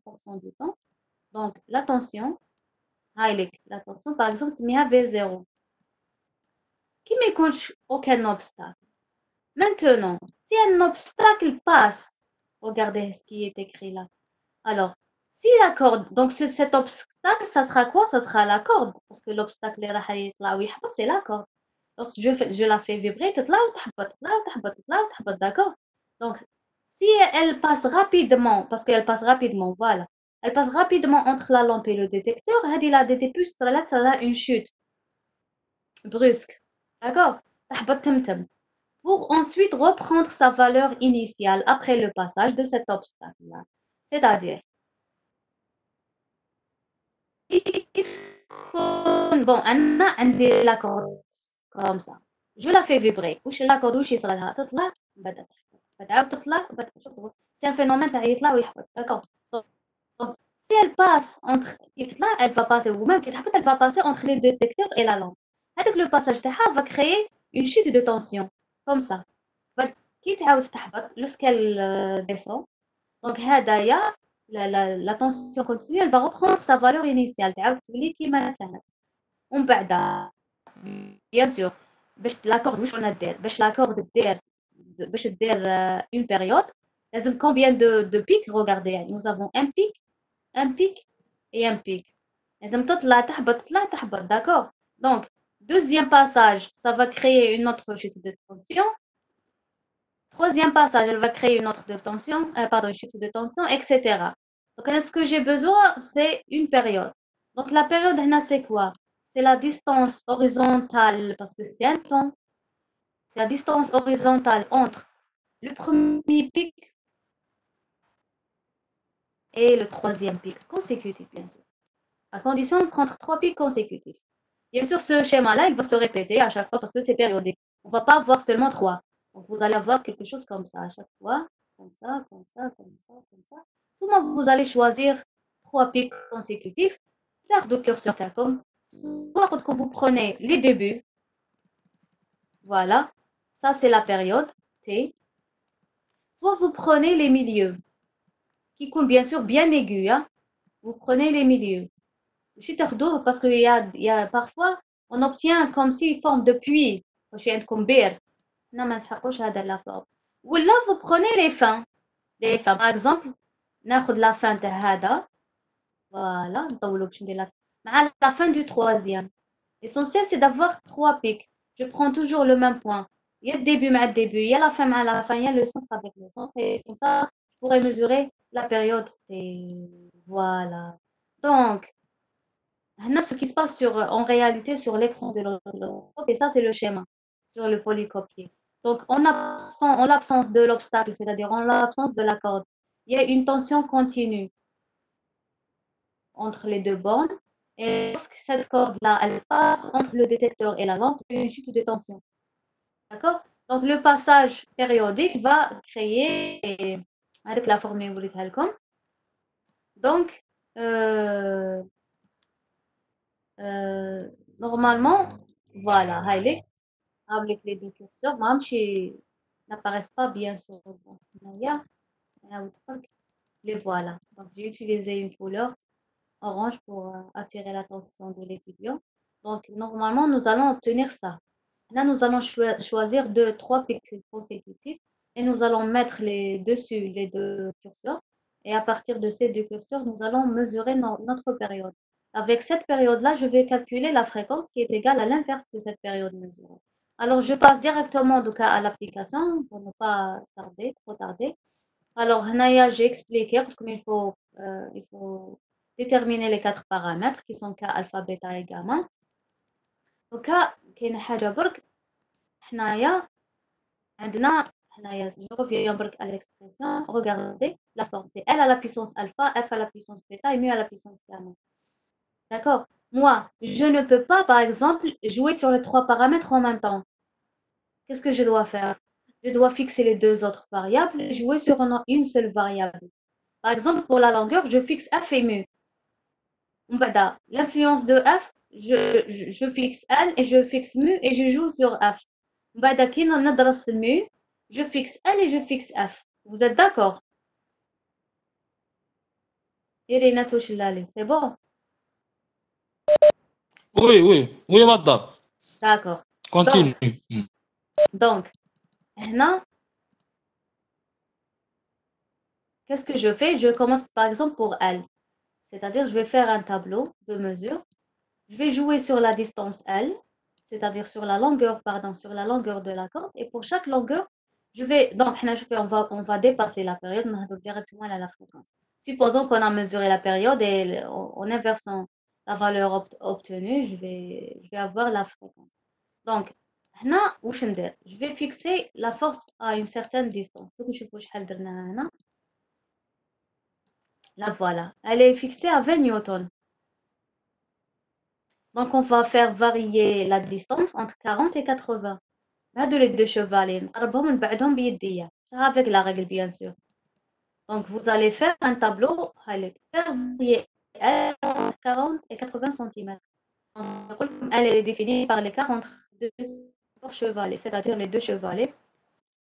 fonction du temps. Donc, la tension, par exemple, c'est V0. Qui ne m'écoute aucun obstacle. Maintenant, si un obstacle passe, regardez ce qui est écrit là. Alors, si la corde, donc cet obstacle, ça sera quoi? Ça sera la corde. Parce que l'obstacle, c'est la corde. Lorsque je la fais vibrer, d'accord? Donc, si elle passe rapidement, parce qu'elle passe rapidement, voilà, elle passe rapidement entre la lampe et le détecteur, la DTP sera une chute brusque, d'accord? Pour ensuite reprendre sa valeur initiale après le passage de cet obstacle-là. C'est-à-dire, bon, عندي la corde comme ça. Je la fais vibrer. وش la corde وش يصرى لها؟ تطلع بدأت تحبط. تعاود تطلع بدأت شوفوا. C'est un phénomène تاع يطلع ويحبط. D'accord. Donc, si elle passe entre يطلع, elle va passer ou même كي تحبط, elle va passer entre les deux détecteurs et la lampe. هذاك le passage تاعها va créer une chute de tension comme ça. كي تعاود تحبط lorsqu'elle descend. Donc هدايا la tension continue, elle va reprendre sa valeur initiale. تعاود تولي كيما كانت. ومن بعد bien sûr باش لاكورد واش قلنا دير باش لاكورد دير باش دير une période لازم combien de pics regardez يعني nous avons un pic et un pic لازم تطلع تحبط d'accord donc deuxième passage ça va créer une autre chute de tension troisième passage elle va créer une autre de tension pardon une chute de tension etc donc ce que j'ai besoin c'est une période donc la période هنا c'est quoi c'est la distance horizontale, parce que c'est un temps, c'est la distance horizontale entre le premier pic et le troisième pic, consécutif, bien sûr. À condition de prendre 3 pics consécutifs. Bien sûr, ce schéma-là, il va se répéter à chaque fois parce que c'est périodique. On ne va pas avoir seulement 3. Donc, vous allez avoir quelque chose comme ça à chaque fois. Comme ça, comme ça, comme ça, comme ça. Souvent, vous allez choisir 3 pics consécutifs. L'air de curseur comme. Soit quand vous prenez les débuts, voilà. Ça, c'est la période T. Soit vous prenez les milieux, qui coulent bien sûr bien aigus. Hein. Vous prenez les milieux. Je suis tardou parce qu'il y a parfois, on obtient comme s'il forme de pluie. واش عندكم بير هنا ما نسحقوش هذا لا forme. ولا vous prenez les fins par exemple ناخذ la fin تاع هذا voilà نطولوا باش ندير مع la fin du troisième. L'essentiel c'est d'avoir 3 pics. Je prends toujours le même point. Il y a le début مع le début, il y a la fin مع la fin, il y a le centre avec le centre et comme ça je pourrais mesurer la période voilà. Donc ce qui se passe en réalité sur l'écran de l'orthographe, et ça c'est le schéma sur le polycopier. Donc en l'absence de l'obstacle, c'est-à-dire en l'absence de la corde, il y a une tension continue entre les deux bornes. Et lorsque cette corde-là, elle passe entre le détecteur et la lampe, il y a une chute de tension. D'accord? Donc le passage périodique va créer, avec la formule donc, euh, normalement, voilà, avec les deux curseurs, même si n'apparaissent pas bien sur les voilà. Donc, j'ai utilisé une couleur orange pour attirer l'attention de l'étudiant. Donc, normalement, nous allons obtenir ça. Là, nous allons choisir 3 pixels consécutifs et nous allons mettre dessus les deux curseurs. Et à partir de ces deux curseurs, nous allons mesurer notre période. Avec cette période-là, je vais calculer la fréquence qui est égale à l'inverse de cette période mesurée. Alors, je passe directement donc, à l'application pour ne pas trop tarder. Alors, Hanaya, j'ai expliqué parce il faut déterminer les 4 paramètres qui sont K, alpha, bêta et gamma. Donc, كاين حاجة برك حنايا عندنا je reviens برك à l'expression. Regardez la forme. C'est L à la puissance alpha, F à la puissance bêta et mu à la puissance gamma. D'accord? Moi, je ne peux pas, par exemple, jouer sur les 3 paramètres en même temps. Qu'est-ce que je dois faire? Je dois fixer les 2 autres variables et jouer sur une seule variable. Par exemple, pour la longueur, je fixe F et mu. L'influence de F, je fixe L et je fixe mu et je joue sur F. Je fixe L et je fixe F. Vous êtes d'accord? Irina Souchilali, c'est bon? Oui, oui, oui, madame. D'accord. Continue. Donc, maintenant, qu'est-ce que je fais? Je commence par exemple pour L. C'est-à-dire, je vais faire un tableau de mesure. Je vais jouer sur la distance L, c'est-à-dire sur la longueur, pardon, sur la longueur de la corde. Et pour chaque longueur, donc, on va dépasser la période, on va directement à la fréquence. Supposons qu'on a mesuré la période et en inversant la valeur obtenue, je vais avoir la fréquence. Donc, je vais fixer la force à une certaine distance. La voilà. Elle est fixée à 20 newtons. Donc, on va faire varier la distance entre 40 et 80. هادو les deux chevalets نقربهم نبعدهم بيديا avec la règle bien sûr. Donc vous allez faire un tableau faire varier 40 et 80 cm. Elle est définie par l'écart entre deux chevalets, c'est-à-dire les deux chevalets.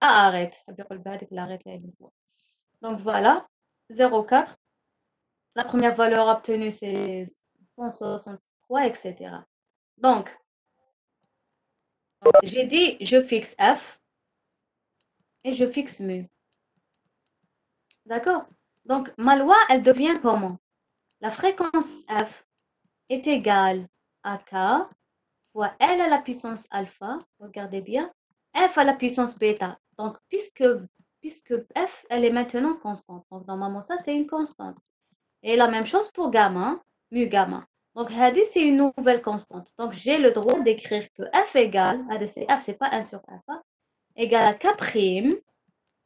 Arrête. Donc voilà, 0,4. La première valeur obtenue c'est 163, etc. Donc, j'ai dit je fixe F et je fixe mu. D'accord? Donc, ma loi, elle devient comment? La fréquence F est égale à K fois L à la puissance alpha, regardez bien, F à la puissance bêta. Donc, puisque F, elle est maintenant constante. Donc, normalement, ça, c'est une constante. Et la même chose pour gamma, mu gamma. Donc, c'est une nouvelle constante. Donc, j'ai le droit d'écrire que f égale, f, c'est pas 1 sur alpha, égale à k'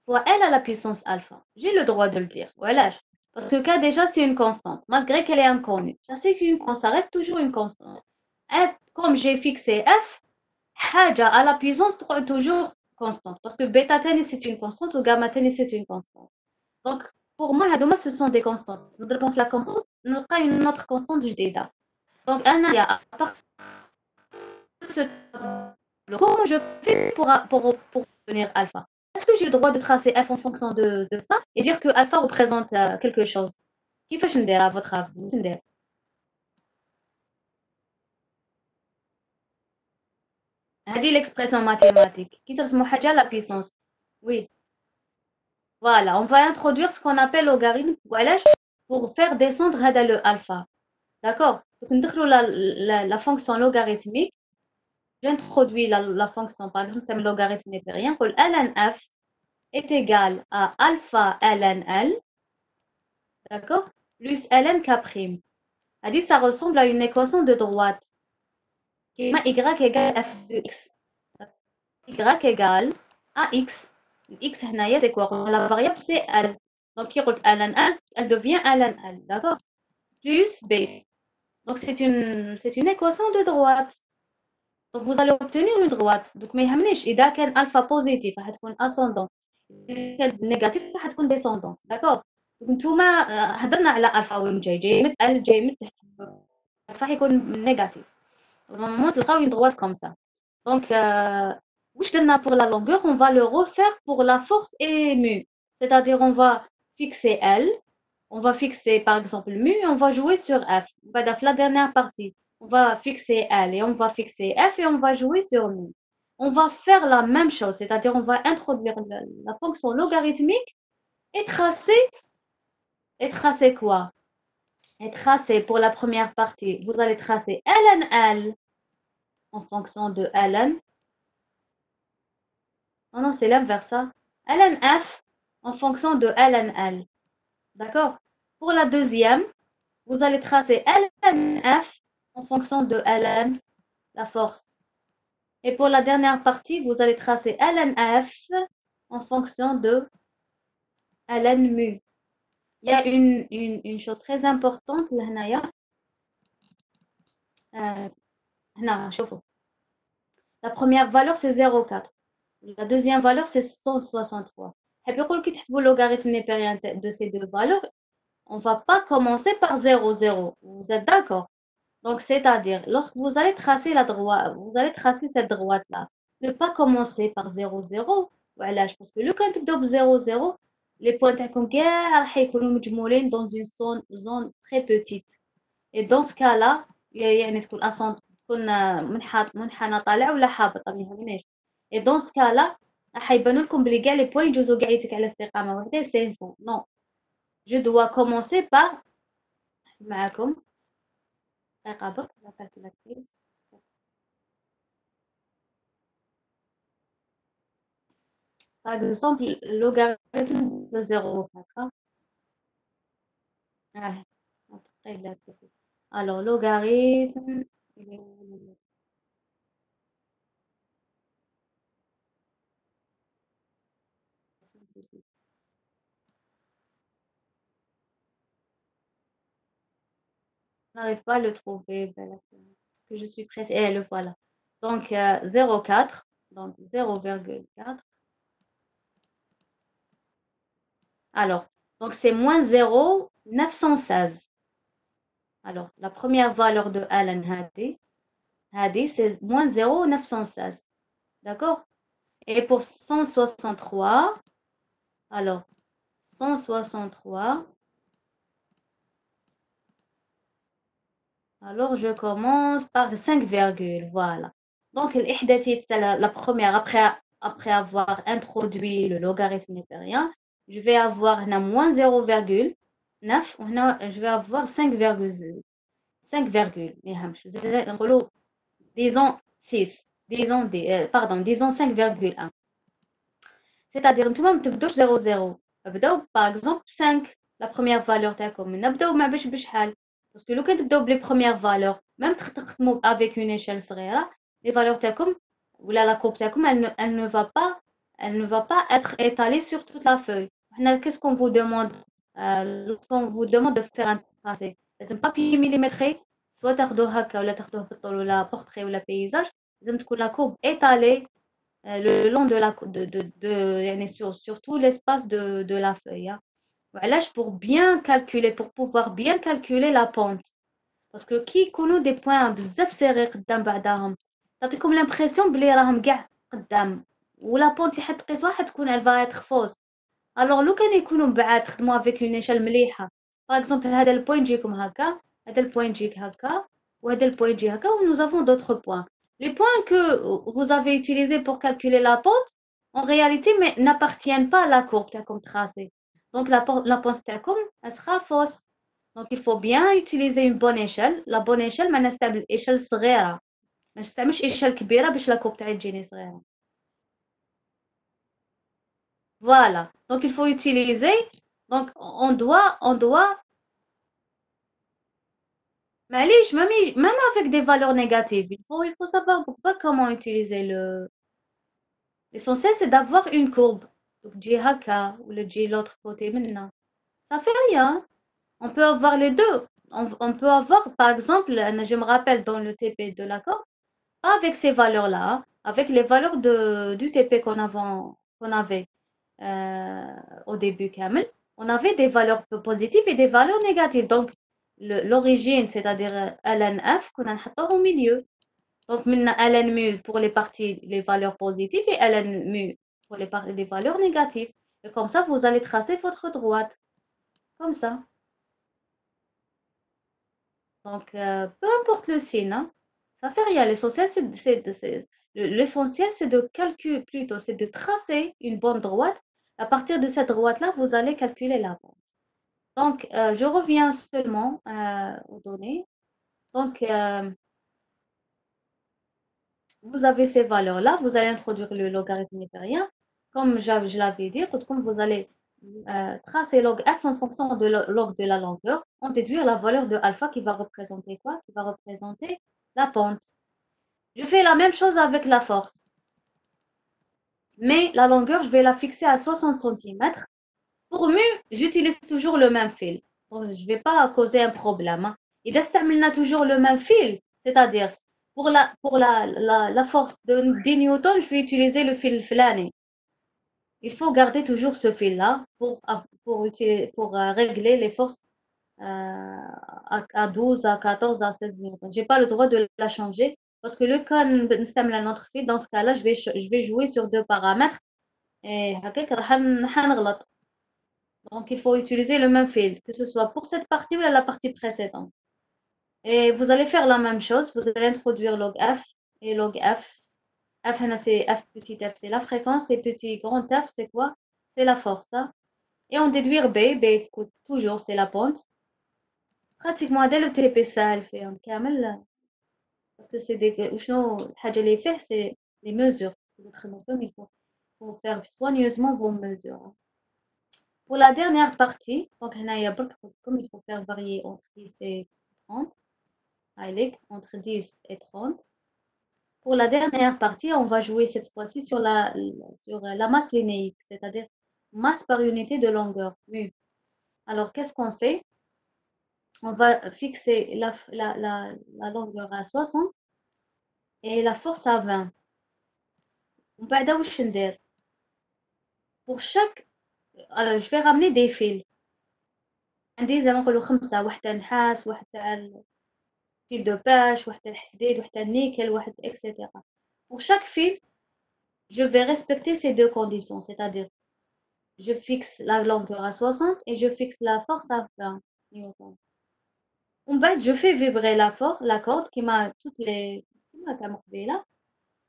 fois L à la puissance alpha. J'ai le droit de le dire. Voilà. Parce que K, déjà, c'est une constante, malgré qu'elle est inconnue. Ça, c'est une constante. Ça reste toujours une constante. F, comme j'ai fixé F, haja à la puissance toujours constante. Parce que bêta tennis, c'est une constante, ou gamma tennis, c'est une constante. Donc, pour moi, ce sont des constantes. Nous devons la constante, nous avons une autre constante جديدة. Donc, à partir de ce tableau, comment je fais pour obtenir alpha? Est-ce que j'ai le droit de tracer f en fonction de ça et dire que alpha représente quelque chose? كيفاش ندير à votre avis ندير؟ هذه l'expression mathématique كي ترسموا حاجة à la puissance. Oui, voilà, on va introduire ce qu'on appelle logarithme وعلاش pour faire descendre هذا le alpha. D'accord? Donc ندخلوا la fonction logarithmique. J'introduis la fonction, par exemple, c'est un logarithme népérien, que ln f est égal à alpha ln L, d'accord, plus ln k'. C'est-à-dire ça ressemble à une équation de droite, qui est y égale f de x. Y égale à x. X, c'est quoi? La variable, c'est L. Donc, qui ln L, elle devient ln L, d'accord? Plus b. Donc, c'est une équation de droite. Donc, vous allez obtenir une droite. Donc, ما يهمنيش إذا كان alpha positif حتكون ascendant. إذا كان négatif حتكون descendant. D'accord. Donc, نتوما هضرنا على alpha وين جاي من L جاي من تحت. فحيكون négatif. Normalement, تلقاو une droite comme ça. Donc, واش درنا pour la longueur? On va le refaire pour la force et mu. C'est-à-dire, on va fixer L. On va fixer, par exemple, mu et on va jouer sur F. La dernière partie. On va fixer L et on va fixer F et on va jouer sur mu. On va faire la même chose, c'est-à-dire on va introduire la fonction logarithmique et tracer quoi? Et tracer pour la première partie, vous allez tracer ln L en fonction de ln. Non, c'est l'inverse, ça. ln F en fonction de ln L. D'accord? Pour la deuxième, vous allez tracer ln F en fonction de ln, la force. Et pour la dernière partie, vous allez tracer ln F en fonction de ln mu. Il y a une chose très importante là. La première valeur, c'est 0,4. La deuxième valeur, c'est 163. Et puis, quand vous le logarithme népérien de ces deux valeurs, on ne va pas commencer par 0, 0. Vous êtes d'accord? Donc, c'est-à-dire, lorsque vous allez tracer la droite, vous allez tracer cette droite-là, ne pas commencer par 0, 0. Voilà, parce que le quand tu 0, 0, les points comme dans une zone très petite. Et dans ce cas-là, يعني تكون تكون منحنى طالع ولا هابط ما يهمنيش. Et dans ce cas-là, حيبانوا لكم بلي كاع لي بوين يجوزوا كاع يعيطك على استقامة واحدة سي فو. Non, je dois commencer par معاكم دقيقة برك la calculatrice. Par exemple, logarithme de 0,4. Ah, alors, logarithme. Je n'arrive pas à le trouver. Parce que je suis pressée. Et le voilà. Donc, 0,4. Donc, 0,4. Alors, donc c'est moins 0,916. Alors, la première valeur de Alan Hadi, c'est moins 0,916. D'accord? Et pour 163, alors, 163, alors je commence par 5 virgules, voilà. Donc, la première, après avoir introduit le logarithme népérien, je vais avoir moins 0,9, je vais avoir 5 virgules. 5 virgules. Disons 6. Disons 5,1. C'est-à-dire, tout le monde te 0,0. Par exemple, 5. La première valeur, t'as comme. نبدأ مع باش بشحال. Parce que لو كان تبداو بلي بروميير فالور ميم تخدموا افيك اون ايشيل صغيره لي فالور تاعكم ولا لا كوب تاعكم elle ne va pas être étalée sur toute la feuille. Qu'est-ce qu'on vous demande lorsqu'on vous demande de faire un tracé لازم papier millimétré soit تاخدوه هكا ولا تاخدوه بالطول ولا portrait ولا paysage لازم تكون la courbe étalée le long de la يعني sur tout l'espace de la feuille hein. وعلاش pour bien calculer pour pouvoir bien calculer la pente باسكو كي يكونوا دي بوين بزاف صغير قدام بعضاهم تعطيكم لامبرسيون بلي راهم كاع قدام ولا بونت اللي حتقيسوها حتكون الفا اتر فوس الوغ لو كان يكونوا بعاد تخدموا افيك اون ايشال مليحه باغ اكزومبل هذا البوين يجيكم هكا هذا البوين يجيك هكا وهذا البوين يجي هكا و nous avons d'autres points les points que vous avez utilisés pour calculer la pente en réalité mais n'appartiennent pas à la courbe تاعكم tracée donc la pente تاعكم elle sera fausse. Donc, il faut bien utiliser une bonne échelle. La bonne échelle, ما نستعمل échelle صغيرة. ما نستعملش échelle كبيرة باش لا كوب تاعي تجيني صغيرة. Voilà. Donc, il faut utiliser. Donc, on doit. معليش même avec des valeurs négatives. Il faut savoir pourquoi comment utiliser le. L'essentiel, c'est d'avoir une courbe. Donc, تجي هكا ولا تجي l'autre côté منا. Ça fait rien. On peut avoir les deux. On peut avoir, par exemple, je me rappelle dans le TP de l'accord, avec ces valeurs-là, avec les valeurs du TP qu'on avait au début, Kamel, on avait des valeurs positives et des valeurs négatives. Donc, l'origine, c'est-à-dire LNF, qu'on a mis au milieu. Donc, maintenant, LNMU pour les parties, les valeurs positives et LNMU pour les valeurs négatives. Et comme ça, vous allez tracer votre droite. Comme ça. Donc, peu importe le signe, hein, ça fait rien. L'essentiel, l'essentiel, c'est de calculer plutôt, c'est de tracer une bonne droite. À partir de cette droite-là, vous allez calculer la pente. Donc, je reviens seulement aux données. Donc, vous avez ces valeurs-là. Vous allez introduire le logarithme népérien. Comme je l'avais dit, comme vous allez tracer log f en fonction de log de la longueur, on déduire la valeur de alpha qui va représenter quoi? Qui va représenter la pente. Je fais la même chose avec la force. Mais la longueur, je vais la fixer à 60 cm. Pour mieux, j'utilise toujours le même fil. Donc, je ne vais pas causer un problème. Hein. Et d'estimer toujours le même fil. C'est-à-dire, pour la force de 10 newtons, je vais utiliser le fil flâné. Il faut garder toujours ce fil-là pour régler les forces à 12, à 14, à 16 newtons. Je n'ai pas le droit de la changer parce que le cas نستعمل un autre fil, dans ce cas-là, je vais jouer sur deux paramètres et هكاك راح نغلط. Donc, il faut utiliser le même fil, que ce soit pour cette partie ou la partie précédente. Et vous allez faire la même chose, vous allez introduire log f et log f. F, c'est f petit f, c'est la fréquence, et petit grand f, c'est quoi? C'est la force. Hein. Et on déduire b, écoute, toujours, c'est la pente. Pratiquement dès le TP سهل فيهم كامل parce que c'est des وشنو الحاجة اللي فيه c'est les mesures il faut faire soigneusement vos mesures. Pour la dernière partie, donc comme il faut faire varier entre 10 et 30, allez, entre 10 et 30. Pour la dernière partie, on va jouer cette fois-ci sur la masse linéique, c'est-à-dire masse par unité de longueur, mu. Alors, qu'est-ce qu'on fait? On va fixer la longueur à 60 et la force à 20. On va d'abord pour chaque alors je vais ramener des fils عندي زي ما نقولوا 5 واحدة نحاس واحدة تاع fil de pêche واحدة الحديد واحدة النيكل واحد etc. Pour chaque fil je vais respecter ces deux conditions c'est-à-dire je fixe la longueur à 60 et je fixe la force à 20 newtons. En fait, je fais vibrer la corde qui m'a toutes les là.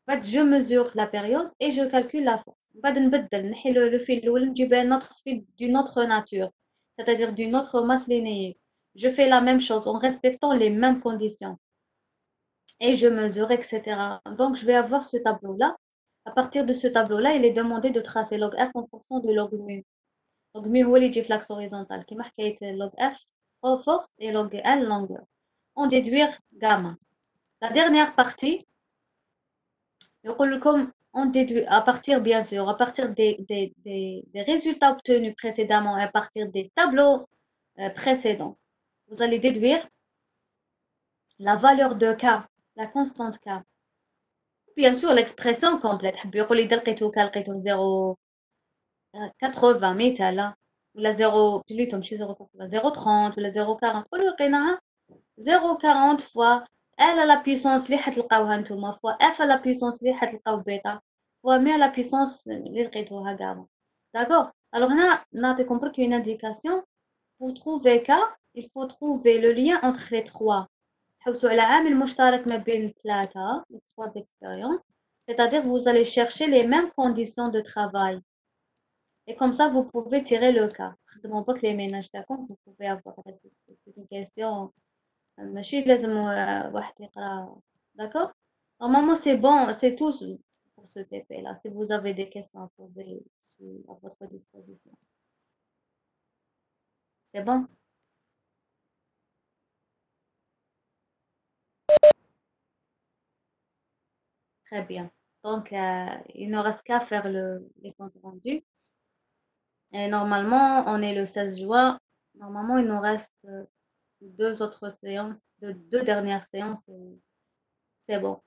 En fait, je mesure la période et je calcule la force. بعد نبدل نحي le fil الأول نجيب un autre fil d'une autre nature, c'est-à-dire d'une autre masse linéaire. Je fais la même chose en respectant les mêmes conditions. Et je mesure, etc. Donc, je vais avoir ce tableau-là. À partir de ce tableau-là, il est demandé de tracer log f en fonction de log mu. Donc, mu هو اللي يجي في l'axe horizontal. كيما حكاية log f force égale longueur. On déduire gamma. La dernière partie, on déduit à partir, bien sûr, à partir des résultats obtenus précédemment et à partir des tableaux précédents. Vous allez déduire la valeur de K, la constante K. Bien sûr, l'expression complète. حبوا يقول لي لقيتو K لقيتو 0,80 مثلا ولا 0 بليتو ماشي 0,30 ولا 0,40 قولوا لقيناها 0,40 fois L à la puissance اللي حتلقاوها نتوما fois F à la puissance اللي حتلقاو بيتا fois مي à la puissance اللي لقيتوها كاع. D'accord? Alors هنا نعطيكم برك une indication. Pour trouver K, il faut trouver le lien entre les trois. حوسوا على عامل مشترك ما بين الثلاثة les trois expériences. C'est-à-dire vous allez chercher les mêmes conditions de travail. Et comme ça, vous pouvez tirer le cas. خدموا برك les ménages تاعكم, vous pouvez avoir. C'est une question. ماشي لازم واحد يقرا. D'accord? Normalement, c'est bon, c'est tout pour ce TP là. Si vous avez des questions à poser, je suis à votre disposition. C'est bon? Très bien. Donc, il ne reste qu'à faire les comptes rendus. Et normalement, on est le 16 juin. Normalement, il nous reste deux autres séances, deux dernières séances. Et c'est bon.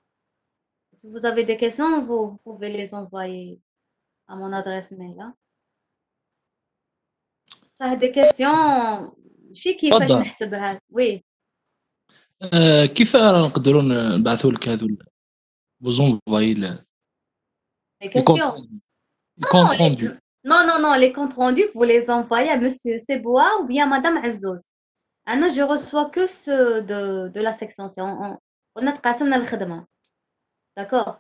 Si vous avez des questions, vous pouvez les envoyer à mon adresse mail. Hein. Ça a des questions. شي كيفاش تفضل. نحسبها وي كيف نقدروا نبعثوا لك هذو فوزونفاي les لي كونت questions. كونت Non, روندو. non, les comptes rendus, vous les envoyez à Monsieur Sebois ou bien Madame Azzouz. أنا je reçois que ceux de la section C. On تقاسمنا الخدمة. D'accord.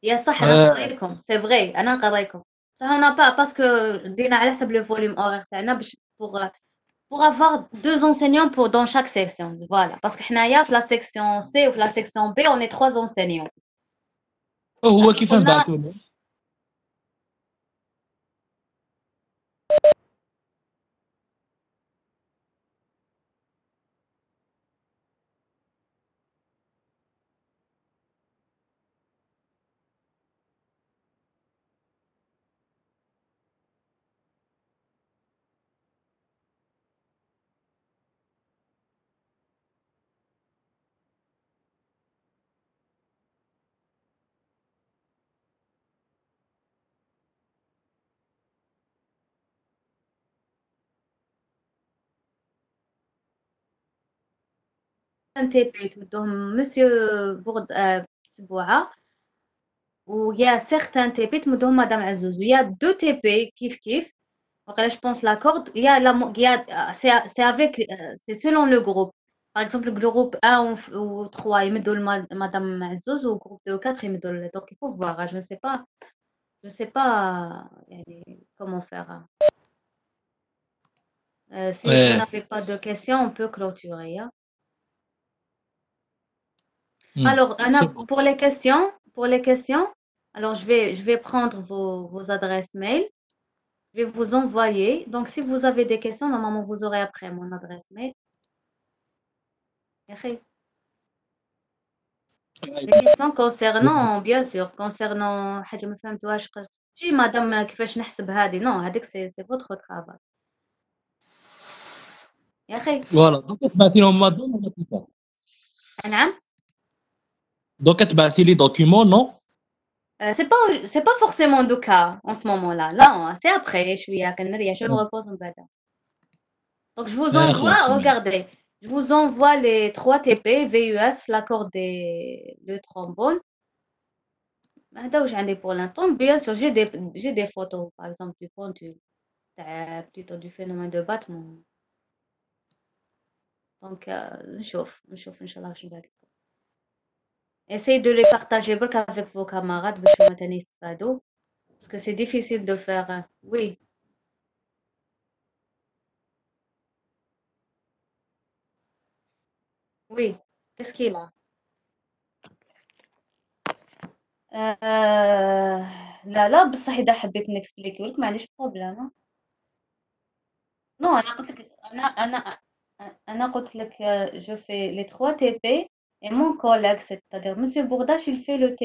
يا صح أنا نقضيلكم. C'est vrai أنا نقضيلكم. Ça on n'a pas parce que دينا على حسب le volume horaire تاعنا باش pour avoir deux enseignants dans chaque section. Voilà. Parce que حنايا في la section C ou في la section B on est trois enseignants. هو Alors كيف on a نبعثوا له؟ un TP تمدوهم Monsieur Bourd سبوعة ويا certains TP تمدوهم Madame Azzouz. Il y a deux TP كيف وقيلا je pense la corde c'est avec c'est selon le groupe. Par exemple, le groupe 1 ou 3 يمدوا Madame Azzouz ou groupe 2 ou 4 يمدوا donc il faut voir. Je ne sais pas يعني, comment faire. Hein. Si vous n'avez pas de questions, on peut clôturer. Hein. Alors, Anna, pour les questions, alors je vais prendre vos adresses mail. Je vais vous envoyer. Donc, si vous avez des questions, normalement, vous aurez après mon adresse mail. Des questions concernant, bien sûr, concernant حاجة ما فهمتوهاش جي مدام كيفاش نحسب هذه non هذيك c'est votre travail يا أخي فوالا دوكا تبعثي لهم مادون ولا كيفاش؟ نعم دوكا تبعثي لي دوكيومون نو؟ c'est pas forcément le cas en ce moment-là non c'est après شوية كنريح je me repose من بعد. Donc je vous envoie خلاص. regardez je vous envoie les 3 TP VUS l'accord le trombone. هذا واش عندي pour l'instant bien sûr j'ai des photos par exemple du pendule plutôt du phénomène de battement. Donc نشوف إن شاء الله واش نبعث لكم. Essayez de les partager برك avec vos camarades باش هما تاني يستفادوا parce que c'est difficile de faire oui oui qu'est-ce qu'il a لا بصح إذا حبيت نكسبليكيو لك ما عنديش بروبليم. نو أنا قلت لك أنا أنا قلت لك je fais les 3 TP et mon collègue, c'est-à-dire Monsieur Bourdache, il fait le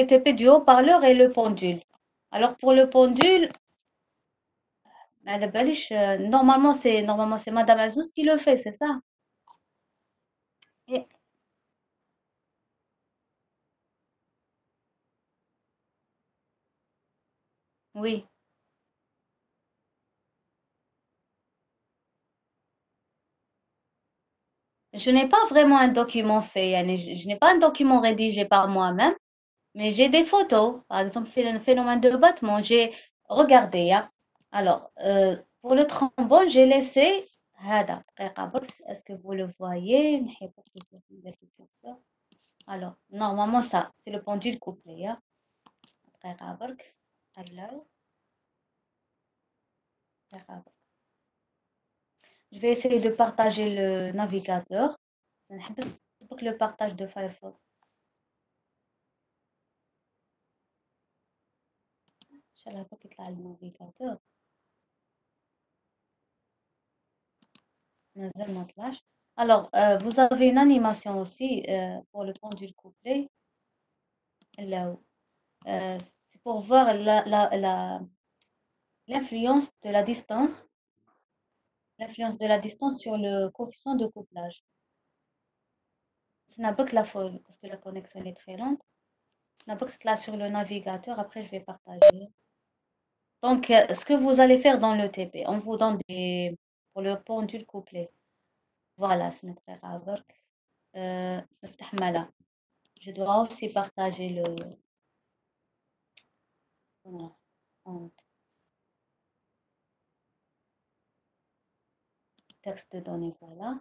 TP du haut-parleur et le pendule. Alors pour le pendule, على باليش normalement c'est Madame Azouz qui le fait, c'est ça? Et- oui. Je n'ai pas vraiment un document fait, yani, je n'ai pas un document rédigé par moi-même, mais j'ai des photos. Par exemple, le phénomène de battement, j'ai regardé, hein. Alors, pour le trombone, j'ai laissé. هذا دقيقة برك. Est-ce que vous le voyez? نحيي برك le curseur. Alors, normalement, ça, c'est le pendule couplé, hein. دقيقة برك. Alors, دقيقة برك. Je vais essayer de partager le navigateur. نحبس برك le partage de Firefox. إن شاء الله برك يطلع النافيغاتور. مازال ما طلعش. Alors, vous avez une animation aussi pour le pendule couplé. Là, c'est pour voir l'influence de la distance, l'influence de la distance sur le coefficient de couplage. C'est n'importe la folle parce que la connexion est très lente. N'importe là sur le navigateur. Après, je vais partager. Donc, ce que vous allez faire dans le TP, on vous donne des pour le pendule couplé. Voilà, c'est notre erreur. نفتح ملا. Je dois aussi partager le voilà, en texte de données. Voilà.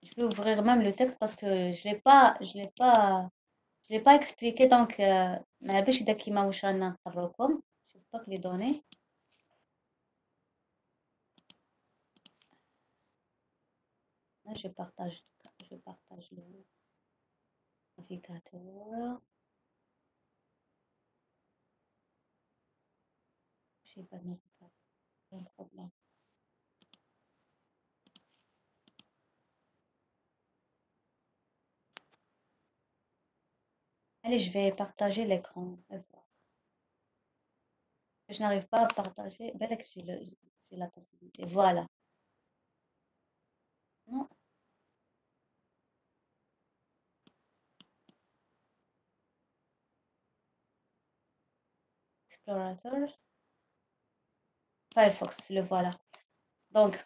Je vais ouvrir même le texte parce que je l'ai pas expliqué. Donc, ما باش داك كيما واش رانا نقرأكم. Je sais pas que les données. Là, je partage le navigateur. Je sais pas de navigateur. Il y a un problème. Allez, je vais partager l'écran. Je n'arrive pas à partager. Belle que j'ai la possibilité. Voilà. Non, Explorateur. Firefox, le voilà. Donc,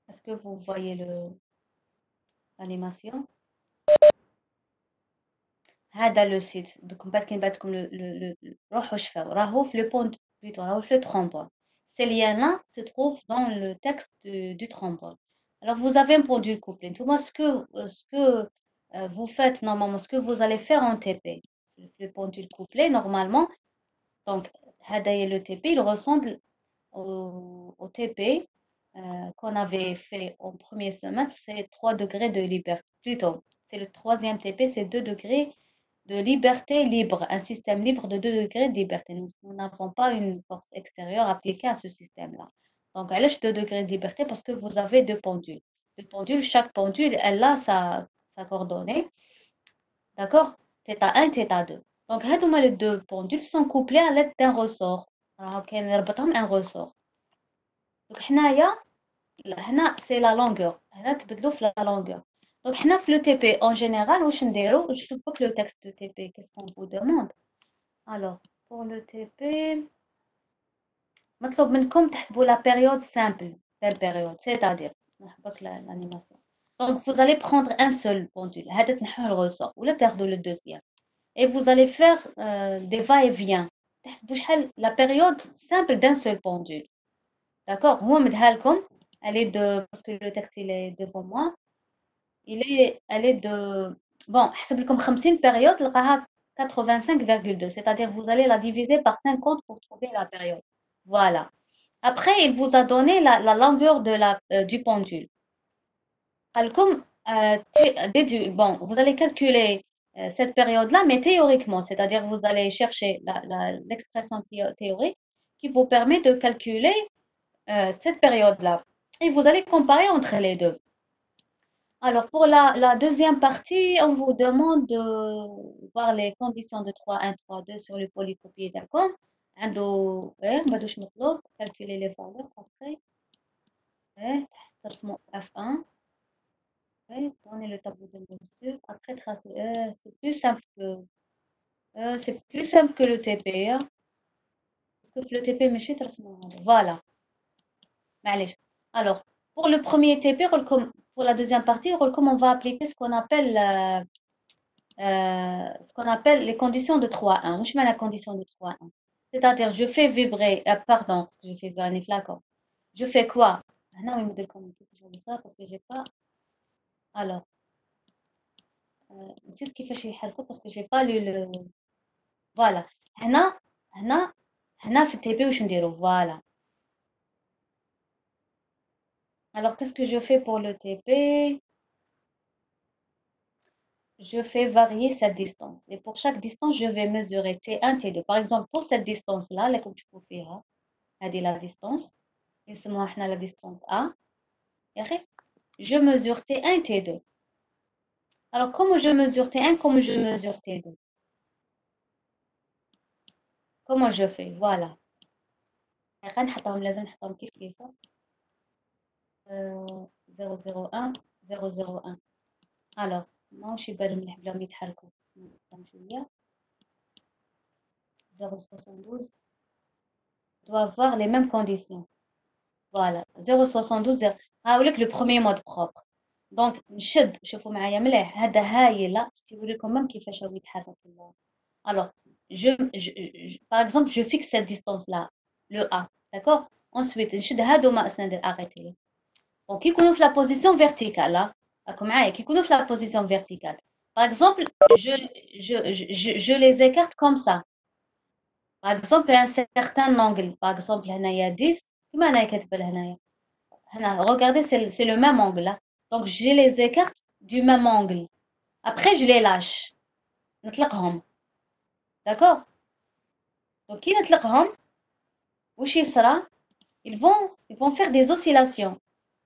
est-ce que vous voyez l'animation? هذا لو سيت دوك من بعد كاين بعدكم روحوا شفاو راهو في لو بون بليتو راهو في لو trombone. Ces liens-là se trouvent dans le texte du trombone. Alors vous avez un pendule couplé. Tout moi ce que vous faites normalement, ce que vous allez faire en TP, le pendule couplé normalement. Donc هذا le TP, il ressemble au TP qu'on avait fait en premier semestre, c'est 3 degrés de liberté. Plutôt, c'est le troisième TP, c'est 2 degrés de liberté libre, un système libre de 2 degrés de liberté. Nous n'avons pas une force extérieure appliquée à ce système-là. Donc, elle est 2 degrés de liberté parce que vous avez deux pendules. Deux pendules, chaque pendule, elle a sa coordonnée. D'accord? θ1, θ2. Donc, les deux pendules sont couplés à l'aide d'un ressort. Alors, كاين un ressort. Donc, هنا c'est la longueur. هنا تبدلوا في la longueur. Donc, حنا في le TP en général, واش نديرو؟ Je trouve pas que le texte de TP, qu'est-ce qu'on vous demande? Alors, pour le TP, مطلوب منكم تحسبوا la période simple d'une période, c'est-à-dire نحبك l'animation. Donc, vous allez prendre un seul pendule. هذا تنحوه الرessort ولا تاخذوا le deuxième. Et vous allez faire des va-et-vient. تحسبوا شحال la période simple d'un seul pendule. D'accord? هو مديها لكم. Elle est de parce que le texte il est devant moi. Elle est de bon, حسب لكم 50 période تلقاها 85,2. C'est-à-dire vous allez la diviser par 50 pour trouver la période. Voilà. Après, il vous a donné la longueur du pendule. قال لكم bon, vous allez calculer cette période-là, mais théoriquement, c'est-à-dire vous allez chercher l'expression théorique qui vous permet de calculer cette période-là. Et vous allez comparer entre les deux. Alors, pour la deuxième partie, on vous demande de voir les conditions de 3.1, 3.2 sur le polycopier d'accord. عنده مبادوش مطلوب calculer les valeurs après ترسموا F1 tourner le tableau de mesure après tracer c'est plus simple que le TP hein, parce que le TP ماشي ترسموا voilà معليش. Alors pour le premier TP pour la deuxième partie comme on va appliquer ce qu'on appelle les conditions de 3.1. Je mets la condition de 3.1. C'est-à-dire, je fais vibrer, pardon, parce que je fais vibrer un flacon. Je fais quoi? Ah non, il me dit ça parce que j'ai pas. Alors, c'est ce qui fait chez Halko parce que j'ai pas lu le. Voilà. هنا هنا هنا في التي بي واش نديرو voilà. Alors, qu'est-ce que je fais pour le TP? Je fais varier cette distance. Et pour chaque distance, je vais mesurer T1, T2. Par exemple, pour cette distance-là, là, comme tu peux faire, c'est la distance. نسموها احنا la distance A. Je mesure T1 et T2. Alors, comment je mesure T1, comment je mesure T2? Comment je fais? Voilà. غنحطهم لازم نحطهم كيف كيف 001 001. Alors, ماهوش يبان مليح بلاهم يتحركوا شوية 072 doit avoir les mêmes conditions. Voilà 072 هاولك le premier mode propre. Donc نشد شوفوا معايا مليح هذا هايله توريكم même كيفاش هو يتحرك. Alors par exemple je fixe cette distance là le A d'accord. Ensuite نشد هادو اسنا ندير arrêter. Donc كي يكونوا في la position verticale راكم معايا كي يكونوا في la position verticale par exemple je les écarte comme ça. Par exemple à un certain angle par exemple هنايا 10 كما انا كاتبه هنايا regardez, c'est le même angle. Là. Donc, je les écarte du même angle. Après, je les lâche. نطلقهم. D'accord? Donc, qui نطلقهم وش يصرى ils vont faire des oscillations.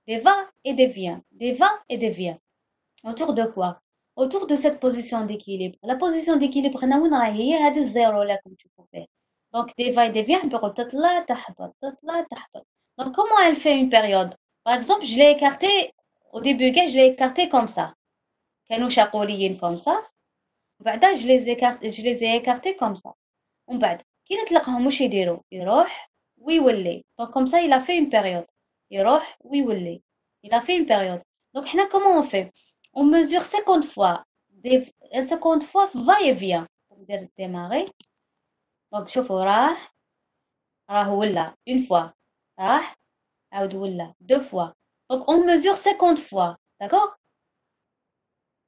Des va et des vient. Des va et des vient. Autour de quoi? Autour de cette position d'équilibre. La position d'équilibre, هي هذه الزيرو là comme tu peux faire. Donc, des va et des vient, نقول تطلع تحبط تطلع تحبط. Donc, comment elle fait une période? Par exemple, je l'ai écarté au début, je l'ai écarté comme ça. كانوا شاقوليين comme ça. وبعدها je les ai écartés comme ça. ومن بعد كي نطلقهم واش يديروا؟ يروح ويولي. Donc comme ça, il a fait une période. يروح ويولي. Il a fait une période. Donc حنا comment on fait? On mesure 50 fois. 50 fois va et vient. On ندير démarrer. Donc شوفوا راه ولا une fois. راح عاود ولا deux fois. Donc on mesure 50 fois. D'accord?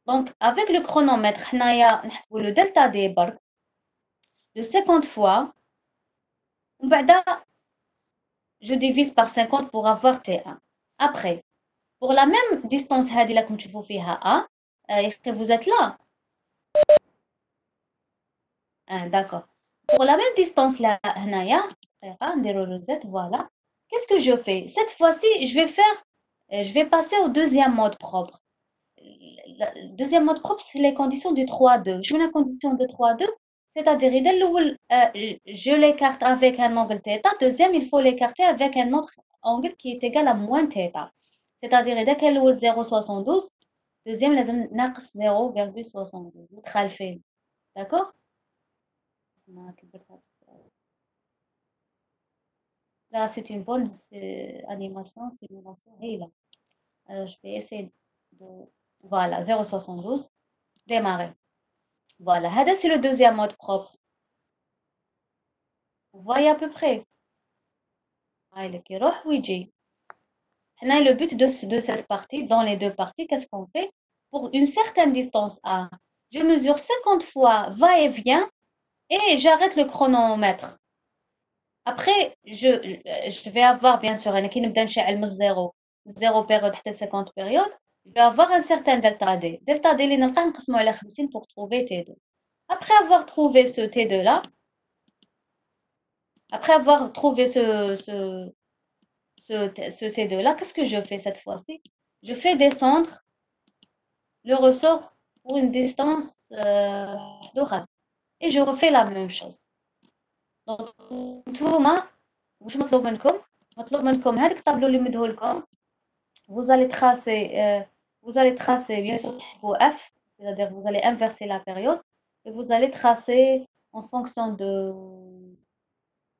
Donc avec le chronomètre حنايا نحسبوا le delta D برك de 50 fois. وبعدا je divise par 50 pour avoir T1. Après, pour la même distance هذه اللي تشوفوا فيها A, vous êtes là. D'accord. Pour la même distance là, هنايا نديرو rosette, voilà. Qu'est-ce que je fais? Cette fois-ci, je vais passer au deuxième mode propre. Le deuxième mode propre, c'est les conditions du 3-2. Je mets la condition de 3-2, c'est-à-dire, je l'écarte avec un angle θ. Deuxième, il faut l'écarter avec un autre angle qui est égal à moins θ. C'est-à-dire, إذا كان الأول 0,72, deuxième لازم ناقص 0,72 متخالفين. D'accord? Là, c'est une bonne animation, simulation. Et là, alors, je vais essayer de... Voilà, 0,72. Démarrer. Voilà, هذا c'est le deuxième mode propre. Vous voyez à peu près. هاي qui يروح ويجي. Le but de cette partie, dans les deux parties, qu'est-ce qu'on fait? Pour une certaine distance A, je mesure 50 fois va-et-vient et j'arrête le chronomètre. Après, je vais avoir bien sûr un qui nous donne chez elle 0 période, 50 périodes. je vais avoir un certain delta D. Delta D, اللي نلقاه نقسمه على 50 pour trouver T2. Après avoir trouvé ce T2-là, après avoir trouvé ce T2-là, qu'est-ce que je fais cette fois-ci? Je fais descendre le ressort pour une distance d'orale. Et je refais la même chose. Donc, نتوما واش مطلوب منكم هذيك الطابلو اللي مديهولكم. Vous allez tracer bien sûr vos F, c'est-à-dire vous allez inverser la période et vous allez tracer en fonction de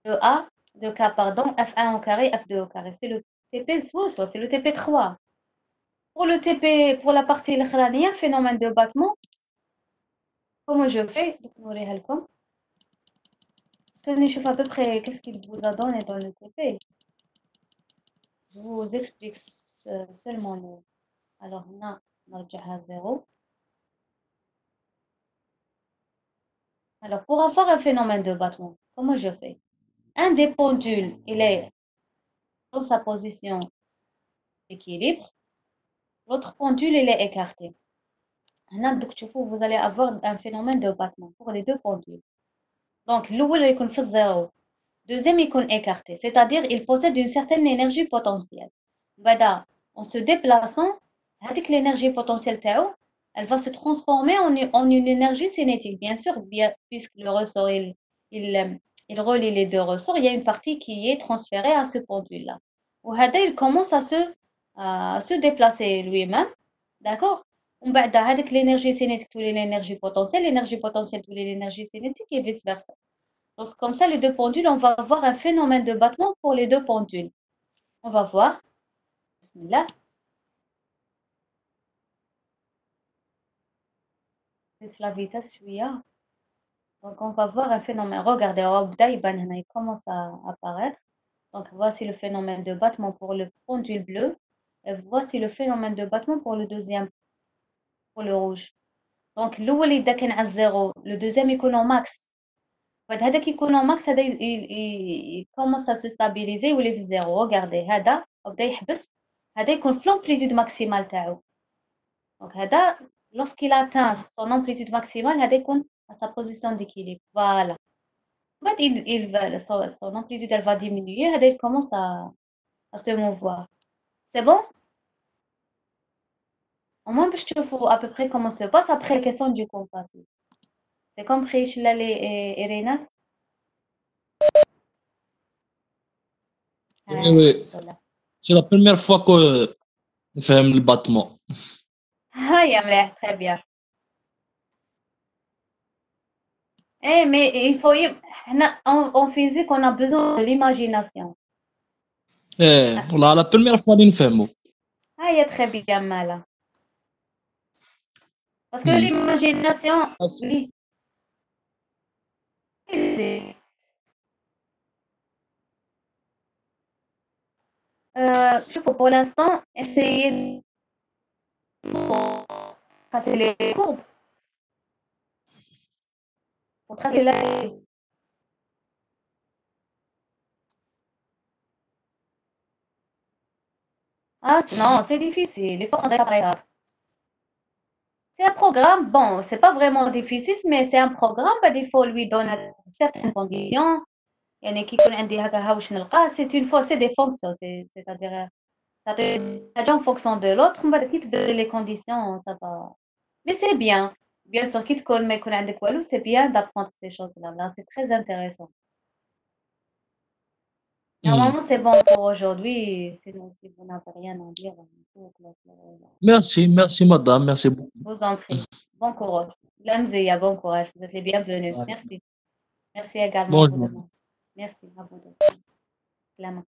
A, de K, pardon, F1 au carré, F2 au carré. C'est le TP, soit c'est le TP3. Pour le TP, pour la partie الأخرانية, phénomène de battement, comment je fais? Donc, نوريها لكم. Je à peu près qu'est-ce qu'il vous a donné dans le TP. Je vous explique seulement le. Alors, on a 0. Alors, pour avoir un phénomène de battement, comment je fais? Un des pendules, il est dans sa position d'équilibre. L'autre pendule, il est écarté. Vous allez avoir un phénomène de battement pour les deux pendules. Donc, l'ouvre il est fait 0. Deuxième, il est écarté. C'est-à-dire, il possède une certaine énergie potentielle. Bada, en se déplaçant, avec l'énergie potentielle Tao, elle va se transformer en une énergie cinétique. Bien sûr, puisque le ressort, il relie les deux ressorts, il y a une partie qui est transférée à ce pendule-là. Ou Hada, il commence à se déplacer lui-même. D'accord? Avec l'énergie cinétique, ou l'énergie potentielle, ou l'énergie cinétique, et vice-versa. Donc, comme ça, les deux pendules, on va avoir un phénomène de battement pour les deux pendules. On va voir. Bismillah. C'est la vitesse, celui-là. Donc, on va voir un phénomène. Regardez, il commence à apparaître. Donc, voici le phénomène de battement pour le pendule bleu. Et voici le phénomène de battement pour le deuxième, pour le rouge. Donc, l'ouli كان à 0, le deuxième il est au max. هذاك يكون au max, هذا il commence à se stabiliser ou il est 0. Regardez, هذا بدا يحبس. هذا يكون في l'amplitude maximale تاعو. Donc, هذا lorsqu'il atteint son amplitude maximale, هذا يكون à sa position d'équilibre. Voilà. Son amplitude elle va diminuer, هذا il commence à se mouvoir. C'est bon? Au moins, باش تشوفوا à peu près comment se passe après la question du compas. C'est compris, Shlali et Irenas? Oui, oui. Alhamdulillah. C'est la première fois que je fais le battement. هيا مليح, très bien. Eh, mais il faut en physique, on a besoin de l'imagination. Ah, Voilà, la première fois que je fais. هيا très bien, Mala. Parce que Hmm. l'imagination, Merci. oui, je faut pour l'instant essayer de tracer les courbes, pour tracer la. Ah, non, c'est difficile, il faut rendre ça grave. C'est un programme, bon, c'est pas vraiment difficile, mais c'est un programme, bah, il faut lui donner certaines conditions. يعني كي يكون عندي هكا ها واش نلقاه c'est des fonctions, c'est-à-dire ça te en fonction de l'autre من بعد كي تبدل les conditions ça va. Mais c'est bien sûr كي تكون ما يكون عندك والو c'est bien d'apprendre ces choses-là, là c'est très intéressant. Hmm. Normalement c'est bon pour aujourd'hui, sinon si vous n'avez rien à dire, on peut clôturer. Merci, merci madame, merci beaucoup. Je vous en prie. Bon courage. Lamzia, bon courage, vous êtes les bienvenus. Ouais. Merci. Merci également à vous Bonjour. deux. Merci à vous deux. Merci.